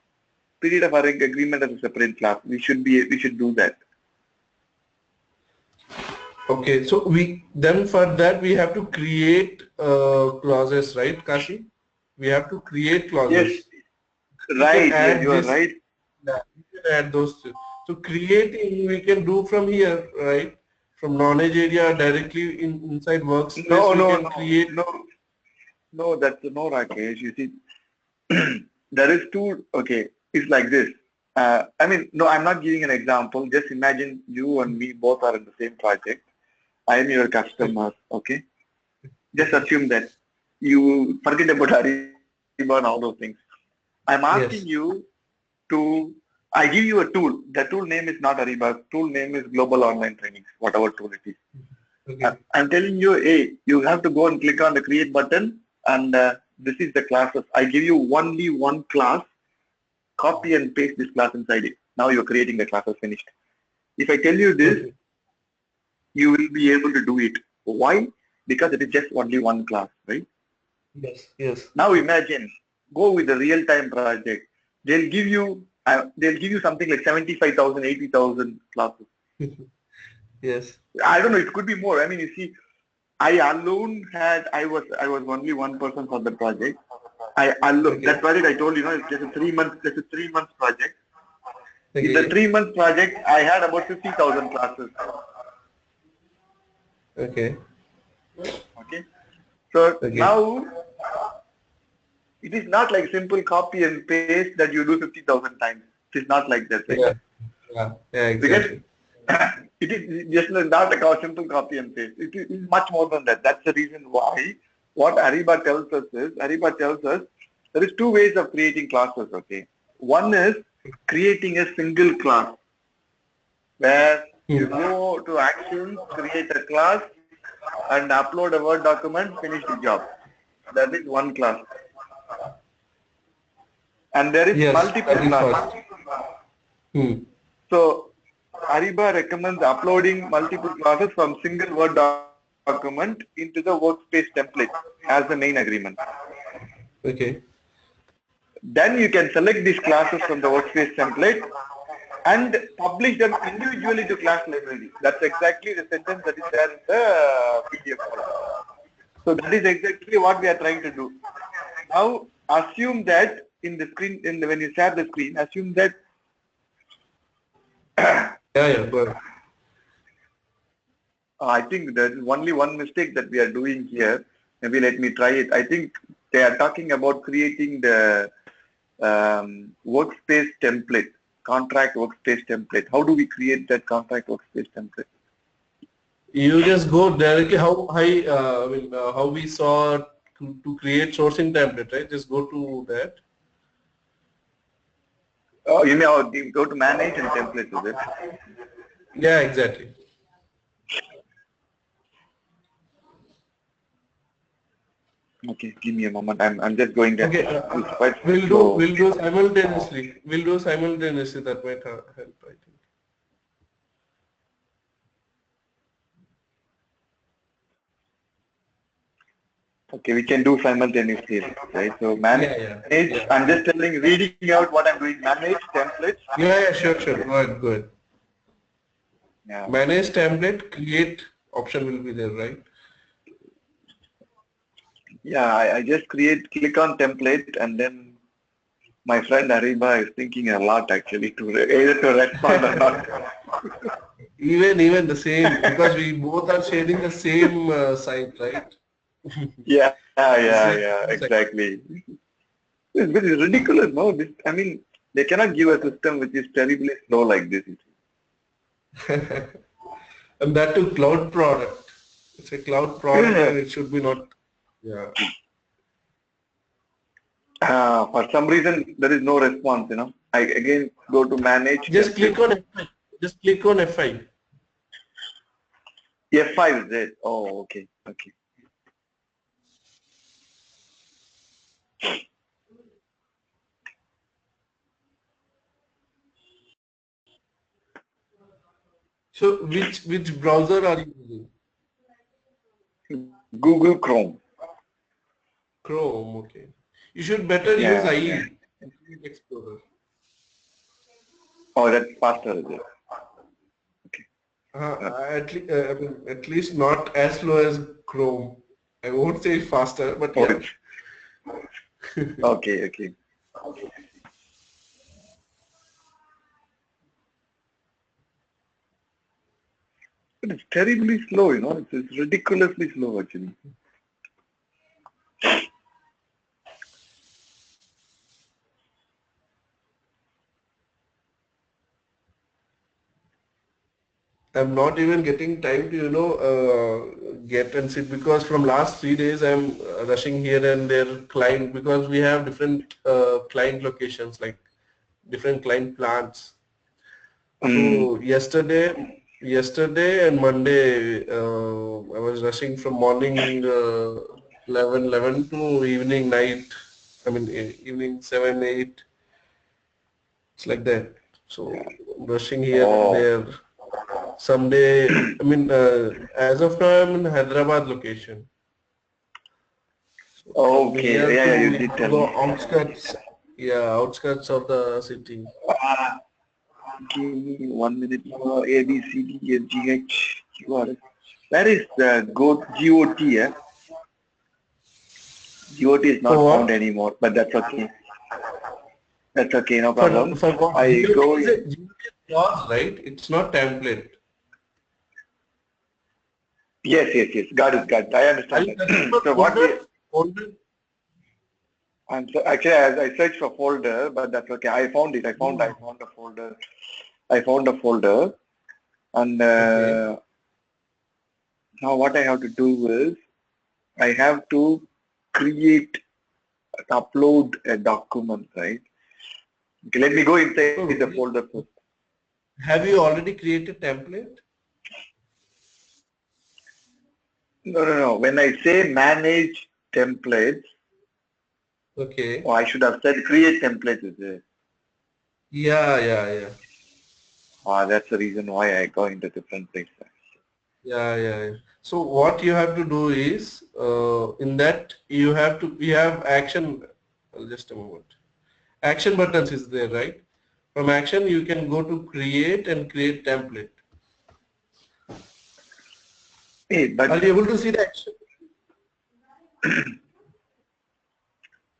period of agreement as a separate class. We should do that. Okay. So we then for that we have to create clauses, right, Kashi? We have to create Yes, clauses. We can right. Yes, add you are this. right. Yeah, we can add those two. So creating we can do from here, right? From knowledge area directly inside workspace No, we no, can no, create. no, no. That's no, Rakesh. You see, there is two. Okay, it's like this. I mean, no, I'm not giving an example. Just imagine you and me both are in the same project. I am your Okay. customer. Okay, just Okay. assume that you forget about Ariba and all those things. I'm asking you Yes. to, I give you a tool. The tool name is not Ariba. Tool name is Global Online Trainings, whatever tool it is. Okay. I'm telling you, hey, you have to go and click on the create button, and this is the classes. I give you only one class, copy and paste this class inside it. Now you're creating the classes finished. If I tell you this, Okay. you will be able to do it. Why? Because it is just only one class, right? Yes. Yes. Now imagine, go with a real-time project. They'll give you something like 75,000, 80,000 classes. Yes. I don't know, it could be more. I mean, you see, I was only one person for the project. I alone, that Okay. project I told you, know, it's just a 3 month, just a 3 month project. In the Okay. 3 month project, I had about 50,000 classes. Okay. Okay. So Okay. now it is not like simple copy and paste that you do 50,000 times. It is not like that, right? Yeah. Yeah. Yeah. Because Exactly. it is just not like a simple copy and paste. It is much more than that. That's the reason why what Ariba tells us is, Ariba tells us there is two ways of creating classes, okay? One is creating a single class where you Hmm. go to actions, create a class and upload a Word document, finish the job. That is one class. and there is Yes, multiple that is classes. first. So Ariba recommends uploading multiple classes from single Word document into the workspace template as the main agreement. Okay. Then you can select these classes from the workspace template and publish them individually to class library. That's exactly the sentence that is there in the PDF file. So that is exactly what we are trying to do. Now assume that in the screen, when you share the screen, assume that Yeah, go ahead. I think there is only one mistake that we are doing here. Maybe let me try it. I think they are talking about creating the workspace template, contract workspace template. How do we create that contract workspace template? You just go directly how we saw to create sourcing template, right? Just go to that. Oh, you know, you go to manage and templates, is it? Yeah, exactly. Okay, give me a moment. I'm just going there. Okay, It's quite we'll slow. do simultaneously. We'll do simultaneously. That might help, I think. Okay, we can do simultaneously, right? So Yeah, manage. yeah. I'm just telling, reading out what I'm doing. Manage templates. Yeah, sure. Go ahead. Yeah. Manage template, create option will be there, right? Yeah, I just click on template, and then my friend Ariba is thinking a lot actually to either to respond or not. Even the same, because we both are sharing the same site, right? The same site. Exactly. It's very ridiculous, no? This, I mean, they cannot give a system which is terribly slow like this. And that too cloud product. It's a cloud product Yeah. and it should be not. Yeah. For some reason, there is no response, you know. I again go to manage Just template. click on F5. Just click on F5. F5 is it? Oh, okay. Okay. So which browser are you using? Google Chrome. Chrome, okay. You should better use Yeah, yeah. IE, Internet Explorer. Oh, that's faster, is it? Okay. At least not as slow as Chrome. I won't say faster, but Oh, yeah. it's okay, okay. But it's terribly slow, you know. It's ridiculously slow, actually. I'm not even getting time to, get and sit, because from last 3 days I'm rushing here and there client, because we have different client locations, like different client plants. Mm. So yesterday and Monday, I was rushing from morning 11 to evening night. I mean evening 7, 8. It's like that. So rushing here and Oh, there. Someday, as of now, I'm in Hyderabad location. So from okay. here Yeah, to yeah, you we did have to tell go me. outskirts. Yeah, outskirts of the city. Ah, give me 1 minute more. A, B, C, D, E, F, G, H, Q, R, S. Where is the GOT? Yeah? GOT is For not found what? anymore, but that's okay. That's okay, no For problem. for what? I GOT go is in. a GOT is clause, right? It's not template. Yes. Got it. I Are understand you searching for that. So what we, folder? Folder? actually, I searched for folder, but that's okay. I found it. I found a folder. I found a folder, and Okay. now what I have to do is I have to create, upload a document, right? Okay, let me go inside the So folder first. have you already created template? No. When I say manage templates, Okay. Oh, I should have said create templates. Is it? Yeah. That's the reason why I go into different places. Yeah. So what you have to do is, in that we have action, just a moment. Action buttons is there, right? From action, you can go to create and create template. Hey, but Are you able to see the action?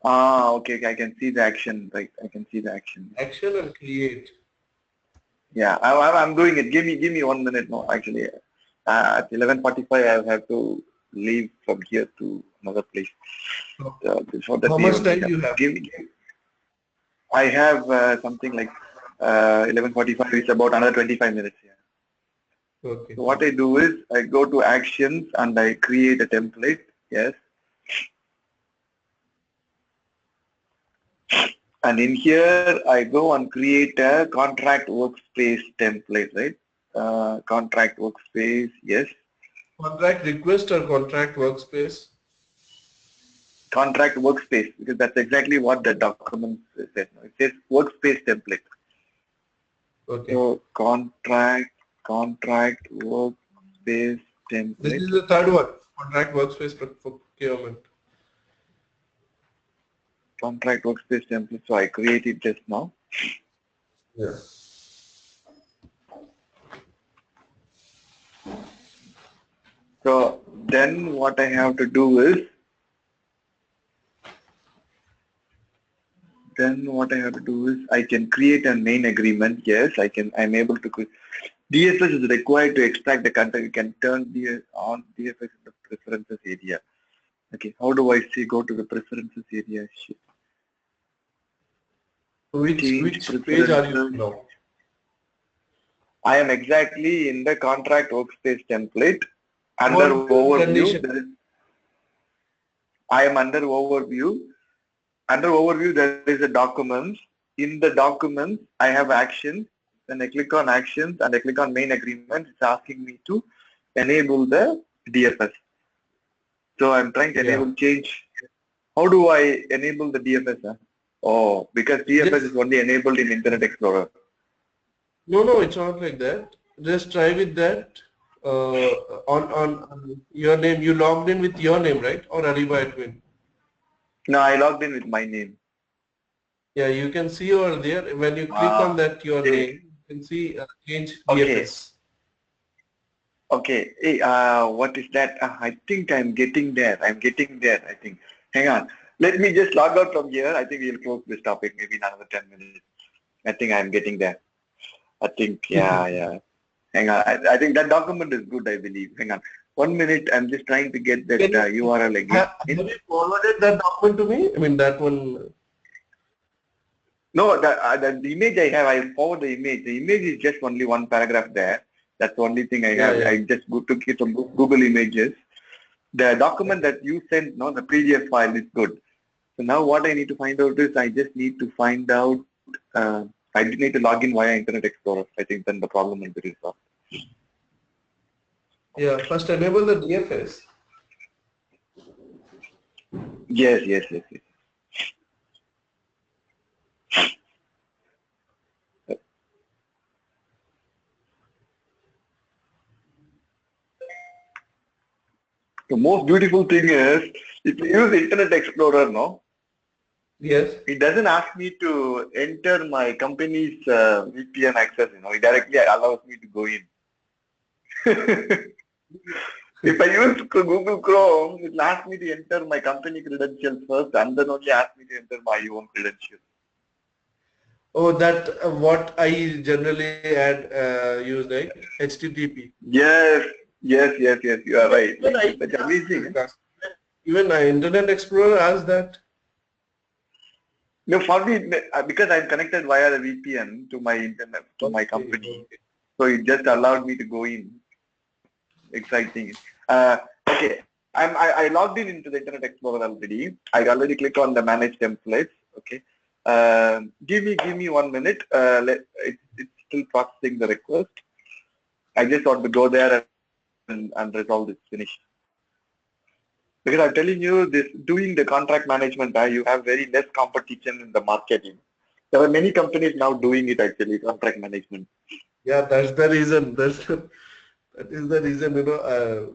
okay, I can see the action. Right, I can see the action. Action and create. Yeah, I'm doing it. Give me 1 minute. No, actually, at 11:45, I have to leave from here to another place. So, Before that, how we much only time have. you have? I have something like 11:45. It's about another 25 minutes. Yeah. Okay. So what I do is I go to actions and I create a template. Yes. And in here, I go and create a contract workspace template, right? Contract workspace, yes. Contract request or contract workspace? Contract workspace, because that's exactly what the document says. It says workspace template. Okay. So contract workspace This template. is the third one. Contract workspace for procurement. Contract workspace template. So I created just now. Yeah. So then what I have to do is I can create a main agreement. Yes, I'm able to create. DFS is required to extract the content. You can turn on DFS in the preferences area. Okay, how do I see go to the preferences area? Shit. Change Which page are you preferences. now? I am exactly in the contract workspace template. Under What overview, condition? I am under overview. Under overview, there is a document. In the document, I have actions. Then I click on actions and I click on main agreement. It's asking me to enable the DFS. So I'm trying to Yeah. enable change. How do I enable the DFS? Huh? Oh, because DFS Just is only enabled in Internet Explorer. no, it's not like that. Just try with that. On your name, you logged in with your name, right? Or Ariba admin. No, I logged in with my name. Yeah, you can see over there when you click on Ah, that your hey, name, you can see change okay, DFS. okay. Hey, what is that? I think I'm getting there. I'm getting there. I think. Hang on. Let me just log out from here. I think we'll close this topic maybe in another 10 minutes. I think I'm getting there. I think, yeah. Hang on. I think that document is good, I believe. Hang on. 1 minute. I'm just trying to get that Can you URL again. have you forwarded that document to me? I mean that one. No, the image I have, I forward the image. The image is just only one paragraph there. That's the only thing I have. Yeah. I just took it from Google Images. The document Okay. that you sent, no, the PDF file is good. So now what I need to find out is I just need to find out, I need to log in via Internet Explorer. I think then the problem will be resolved. Yeah. First enable the DFS. Yes. The most beautiful thing is, if you use Internet Explorer, no, Yes. it doesn't ask me to enter my company's VPN access. It directly allows me to go in. If I use Google Chrome, it will ask me to enter my company credentials first and then only ask me to enter my own credentials. Oh, that what I generally add use like HTTP. Yes, you are right. Even I That's ask amazing. that. Even Internet Explorer asks that. No, for me, because I'm connected via the VPN to my internet, to my company, Okay. so it just allowed me to go in. Exciting. Okay, I logged in into the Internet Explorer already. I already click on the Manage Templates. Okay. Give me 1 minute. It's still processing the request. I just want to go there and resolve this. Finish. Because I'm telling you, this doing the contract management, you have very less competition in the market. There are many companies now doing it actually, contract management. Yeah, that's the reason. That is the reason,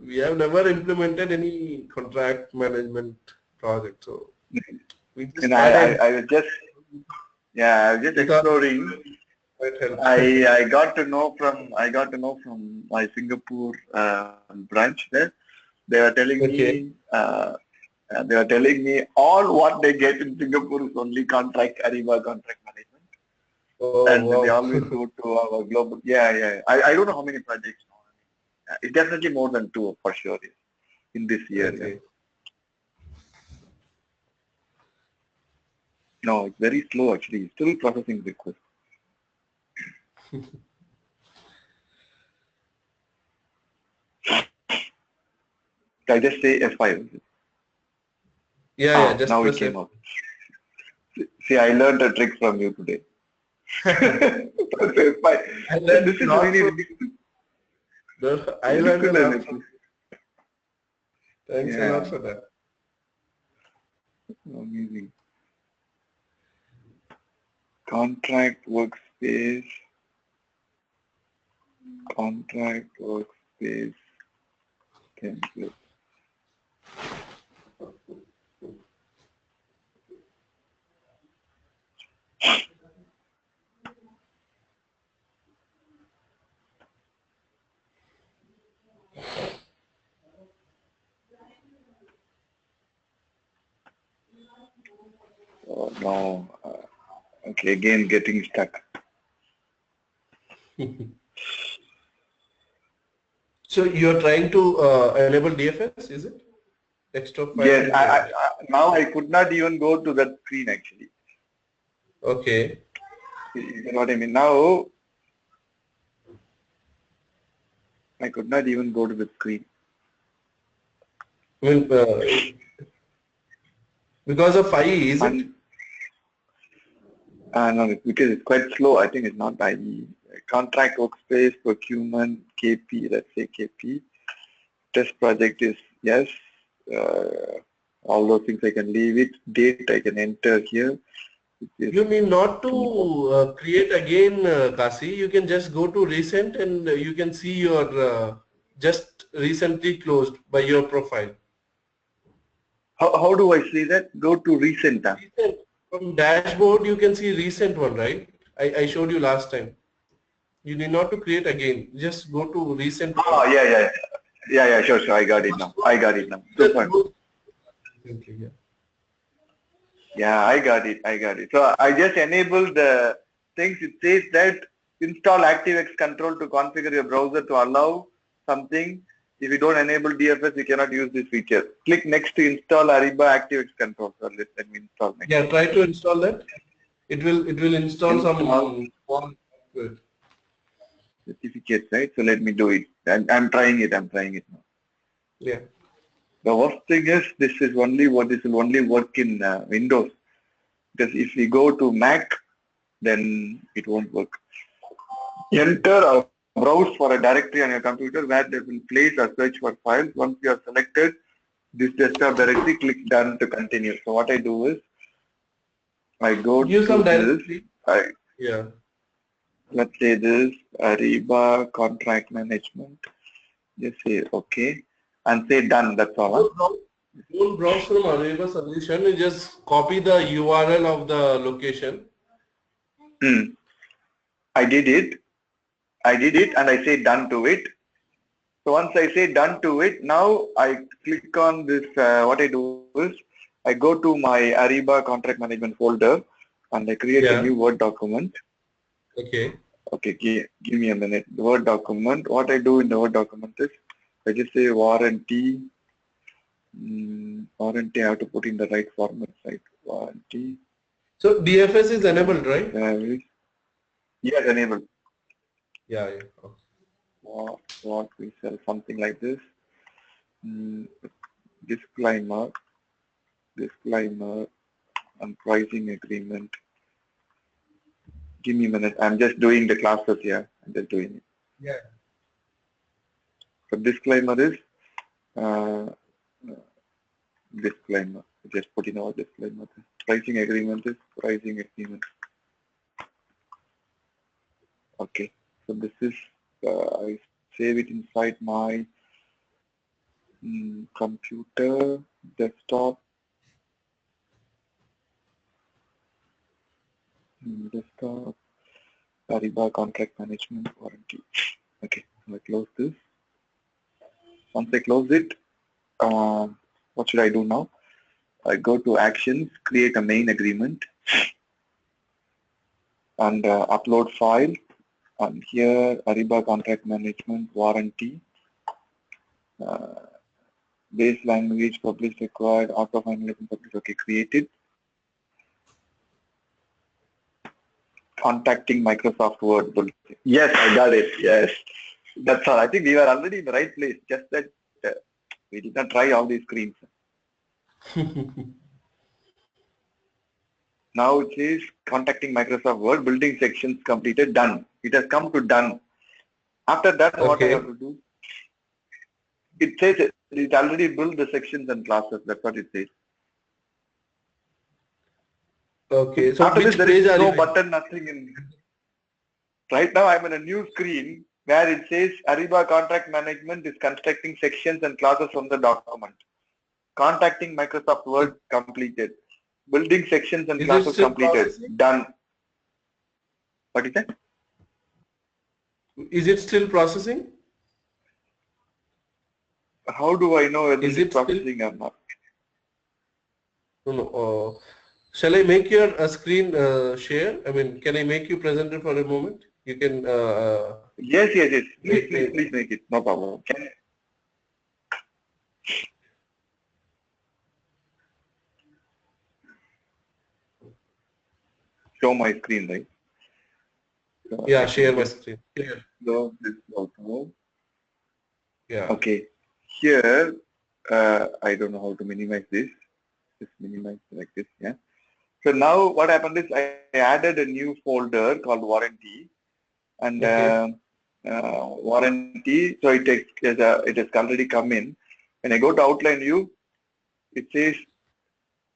we have never implemented any contract management project. So we just And started. I was just, yeah, I was just We thought exploring. it might help. I got to know from my Singapore branch there. They were telling Okay. me all what they get in Singapore is only contract Ariba contract management, Oh, and they wow. always go to our global. Yeah. I don't know how many projects now. It's definitely more than two for sure in this year. Yeah. Okay. No, it's very slow actually. Still processing requests. I just say F5. Yeah, just Now it press came F. up. See, I learned a trick from you today. Press F5. I learned This a is lot really from I learned a ridiculous lot from actually. Thanks a lot Yeah, for that. amazing. Contract workspace, contract workspace template. Oh no. Okay, again getting stuck. So you're trying to enable DFS, is it? Desktop Yes, file. now I could not even go to that screen actually. Okay. You know what I mean? Now I could not even go to the screen. I mean, because of IE, is it? And no, because it's quite slow. I think it's not IE. Contract workspace, procurement, KP, let's say KP. Test project is yes. All those things I can leave it. Date I can enter here. You need not to create again, Kasi. You can just go to recent and you can see your just recently closed by your profile. How do I see that? Go to recent. Recent. From dashboard, you can see recent one, right? I showed you last time. You need not to create again. Just go to recent Oh, one. yeah, sure. I got it now. I got it now. Super. Recently, yeah. Yeah, I got it. So I just enabled the things. It says that install ActiveX control to configure your browser to allow something. If you don't enable DFS, you cannot use this feature. Click next to install Ariba ActiveX control. So let me install next. Yeah, try to install that. It will install Install some form to it. certificate, right? So let me do it. I'm trying it. Now. Yeah. The worst thing is this will only work in Windows. Because if we go to Mac, then it won't work. Enter or browse for a directory on your computer where they will place or search for files. Once you have selected this desktop directory, click done to continue. So what I do is I go Give some to this. directory. Yeah. Let's say this Ariba contract management. Just say okay and say done. That's all. Don't browse from Ariba solution. You just copy the URL of the location. I did it and I say done to it. So once I say done to it, now I click on this, what I do is I go to my Ariba contract management folder and I create a Yeah. new Word document. Okay. Okay, give me a minute. The Word document, what I do in the Word document is I just say warranty. Warranty, I have to put in the right format, right? Warranty. So DFS is enabled, right? Yes, enabled. Yeah. Okay. What we sell, something like this. Disclaimer and pricing agreement. Give me a minute. I'm just doing the classes here. I'm just doing it. Yeah. The disclaimer is disclaimer. Just put in our disclaimer. Pricing agreement is pricing agreement. Okay, so this is I save it inside my computer desktop. Desktop Ariba contract management warranty. Okay, I close this. Once I close it, what should I do now? I go to actions, create a main agreement, and upload file. And here, Ariba contract management warranty, base language published required, auto finalization published. Okay, created. Contacting Microsoft Word. Yes, I got it. Yes, that's all. I think we were already in the right place. Just that we did not try all these screens. Now it says contacting Microsoft Word, building sections completed, done. It has come to done. After that, what I have to do? It says it already built the sections and classes. That's what it says. Okay. So after which this, there page is are no you button, nothing in. Right now, I'm in a new screen where it says Ariba Contract Management is constructing sections and classes from the document. Contacting Microsoft Word completed. Building sections and classes completed. Processing? Done. What is that? Is it still processing? How do I know whether Is it's it processing or not? No. Shall I make your screen share? I mean, can I make you presenter for a moment? You can. Yes. Please make it. No problem. Show my screen, right? Yeah, share my screen. Here. So this also. Yeah. Okay. Here, I don't know how to minimize this. Just minimize like this. Yeah. So now what happened is I added a new folder called warranty, and warranty. So it has already come in. When I go to outline view, it says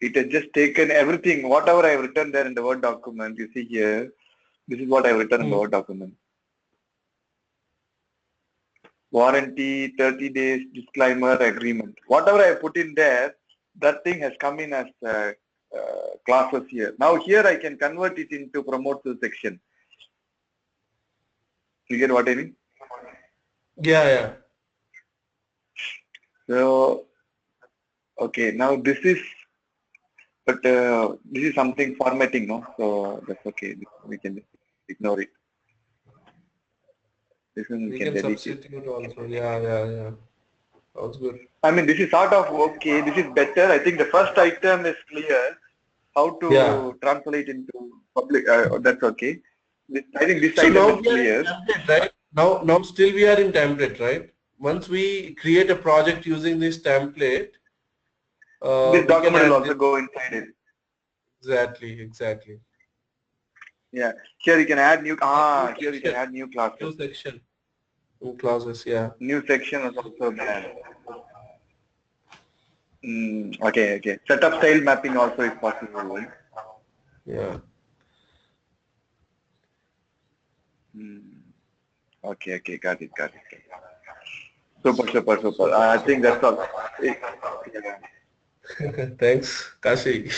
it has just taken everything, whatever I have written there in the Word document. You see here, this is what I have written in the Word document. Warranty, 30 days, disclaimer, agreement. Whatever I put in there, that thing has come in as classes here. Now here I can convert it into promotional section. You get what I mean? Yeah. So, okay, now this is, but this is something formatting, no? So that's okay. We can ignore it. This one we can substitute also. Yeah. Sounds good. I mean, this is sort of okay. This is better. I think the first item is clear. How to translate into public? That's okay. I think this item is clear. Template, right? Now still we are in template, right? Once we create a project using this template, this document will also go inside it. Exactly. Yeah. Here you can add new. Here you can add new classes. New section. New classes. Yeah. New section is also there. Okay. Setup style mapping also is possible, right? Yeah. Okay. Got it. Super. I think that's all. Thanks, Kashi.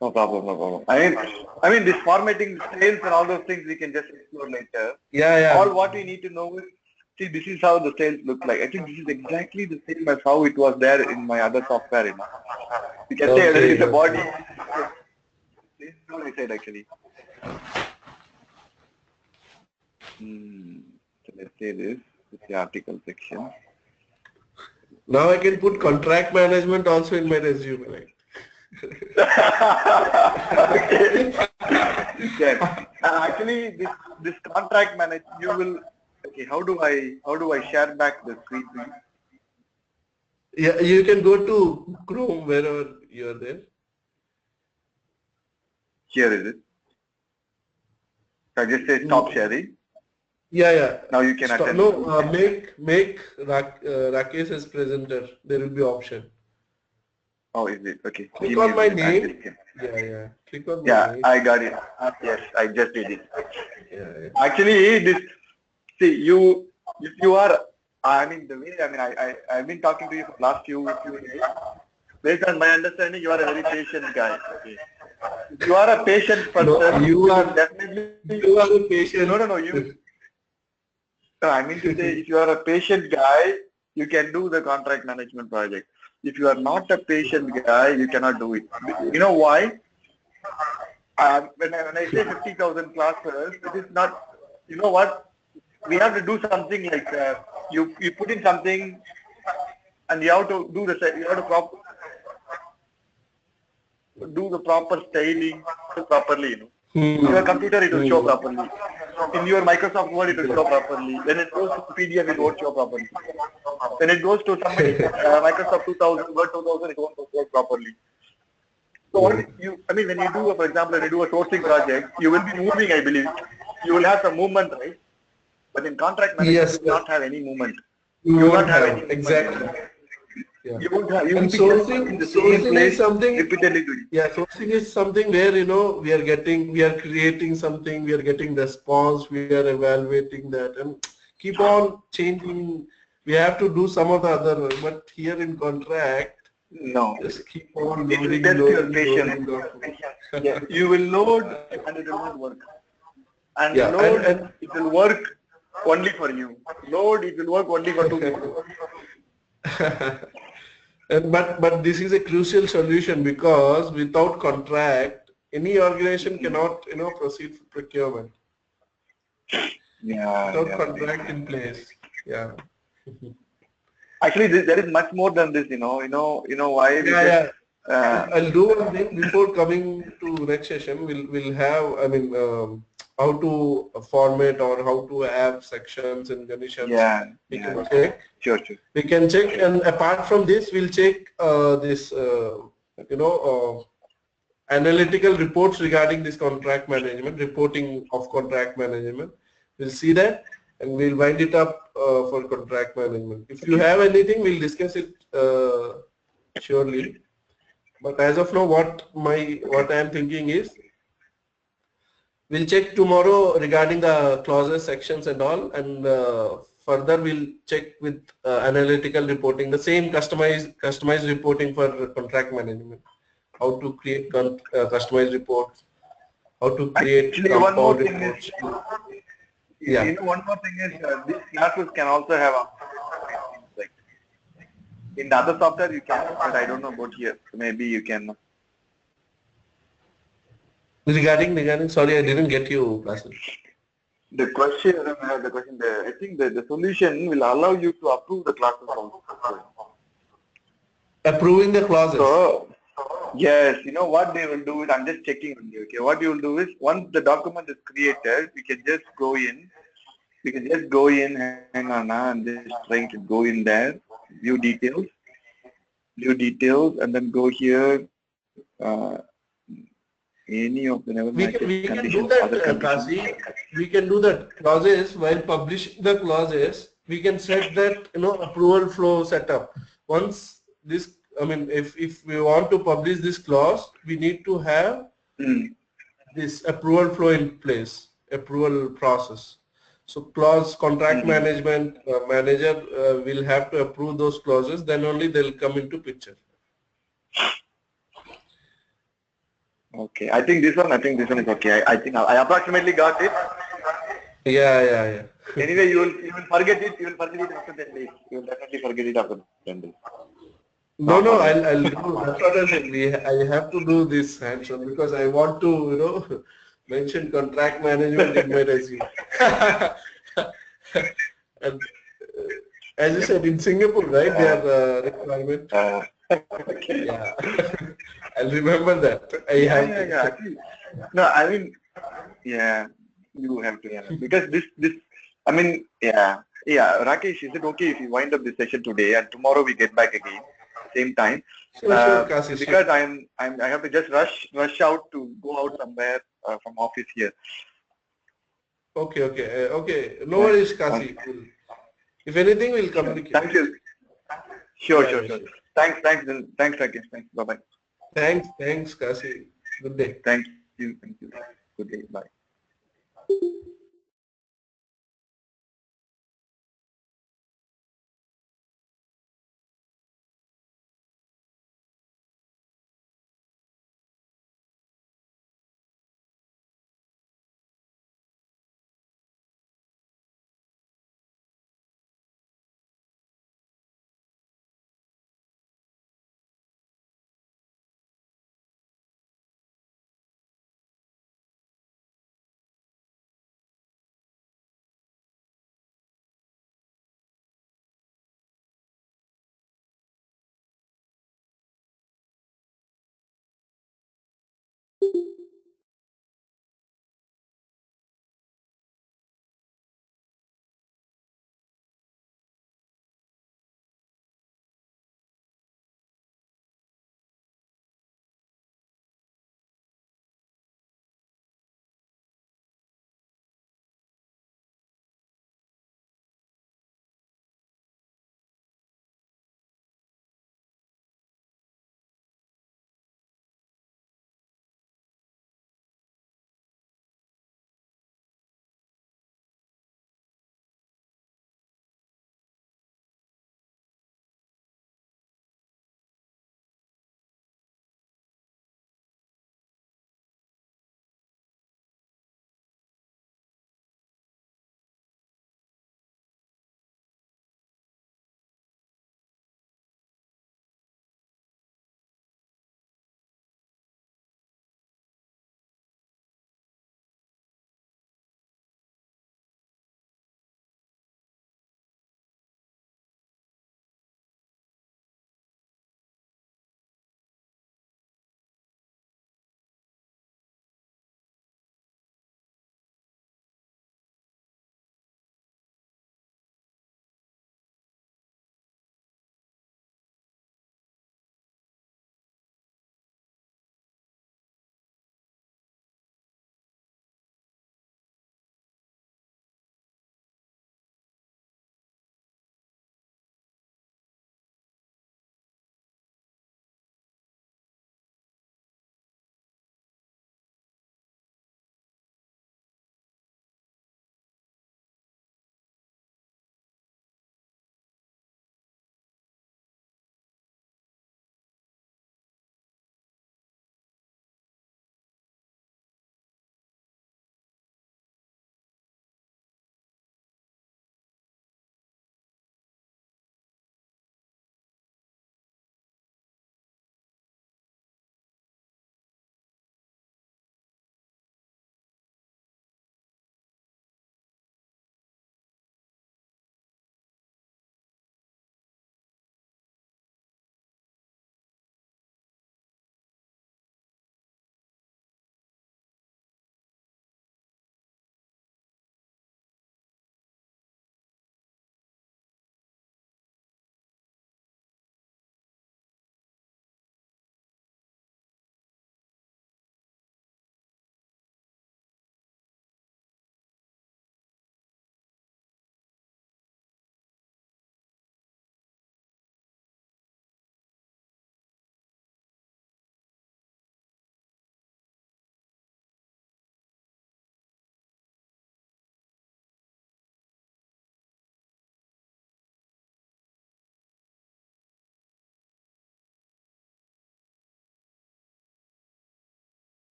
No problem. I mean, this formatting styles and all those things we can just explore later. Yeah. All what we need to know is, see, this is how the styles look like. I think this is exactly the same as how it was there in my other software. You can say there is a body. This is what I said actually. So let's say this is the article section. Now I can put contract management also in my resume, right? Okay. Actually, this contract management, you will. Okay, how do I share back the screen? Yeah, you can go to Chrome wherever you are there. Here is it. I just say stop sharing. Yeah, yeah. Now you can Stop. attend. No, make Rakesh as presenter. There will be option. Oh, is it? Okay. Click Give me on a my minute. I'm name. just. Yeah, yeah. Click on my Yeah, name. I got it. Yes, I just did it. Yeah, yeah. Actually, this, see, if you are, I mean, the way, I mean, I've been talking to you for last few days. Based on my understanding, you are a very patient guy. Okay. If you are a patient No, person, you you will are definitely, a patient. no, no, I mean to say, if you are a patient guy, you can do the contract management project. If you are not a patient guy, you cannot do it. You know why? When I say 50,000 classes, it is not, you know what? We have to do something like, you put in something and you have to you have to do the proper styling properly, you know. In your computer, it will show properly. In your Microsoft Word, it will show properly. When it goes to PDF, it won't show properly. When it goes to somebody, Microsoft 2000, Word 2000, it won't work properly. So what I mean, when you do, for example, when you do a sourcing project, you will be moving, I believe. You will have some movement, right? But in contract management, Yes, you will yes. not have any movement. You You will not won't have any have movement, you exactly. know. Yeah. You And will be just in the same sourcing is place, something. repeatedly doing. Yeah, sourcing is something where we are creating something, we are getting response, we are evaluating that, and keep on changing. We have to do some of the other, but here in contract, No. just keep on It will loading, test your loading, patience. loading documents. Yeah, you will load and it will not work. And Yeah, load, it will work only for you. Load, it will work only for two people. and but this is a crucial solution because without contract, any organization cannot proceed for procurement Yeah, without yeah. contract in place. Yeah. Actually, there is much more than this, You know why? Yeah, Because, yeah. uh, I'll do one thing before coming to next session. We'll have how to format or how to have sections and conditions. yeah, We yeah. can check. Sure, sure. We can check, and apart from this, we'll check this analytical reports regarding this contract management, reporting of contract management. We'll see that and we'll wind it up for contract management. If you Okay. have anything, we'll discuss it surely. But as of now, what Okay. I am thinking is we'll check tomorrow regarding the clauses, sections and all, and further we'll check with analytical reporting, the same customized reporting for contract management, how to create customized reports, how to create Actually, one more compound thing is, reports. Yeah. one more thing is, these classes can also have things like in the other software you can, but I don't know about here. Maybe you can. Regarding, sorry, I didn't get you, Basil. I think the solution will allow you to approve the classes also. Approving the clauses. So, yes, you know what they will do is, I'm just checking on you, okay? What you will do is, once the document is created, we can just go in, hang on, I'm just trying to go in there, view details, and then go here, any of the never matches We can do conditions, that, other conditions. Kasi. We can do that clauses while publishing the clauses. We can set that approval flow setup. Once this, if we want to publish this clause, we need to have this approval flow in place, approval process. So clause contract management manager will have to approve those clauses. Then only they'll come into picture. Okay, I think this one is okay. I think I approximately got it. Yeah. Anyway, you will forget it. You will forget it after 10 days. You will definitely forget it after 10 days. No, No no, problem. I'll do. That's what I said. I have to do this hands-on because I want to, mention contract management in my resume. And as you said, in Singapore, right? Their requirement. Okay. Yeah, I'll remember that. I have to. Yeah. Actually, no, I mean, yeah, you have to, because I mean, yeah. Rakesh, is it okay if we wind up this session today and tomorrow we get back again, same time? Sure, Kasi, sure. Because I have to just rush out to go out somewhere from office here. Okay, okay, okay. No worries, Kasi. If anything, we'll communicate. Thank you. Sure, Yeah, sure, yeah, sure. sure. Thanks, Rakesh. Thanks. Bye-bye. Thanks, Kasi. Good day. Thank you. Good day. Bye.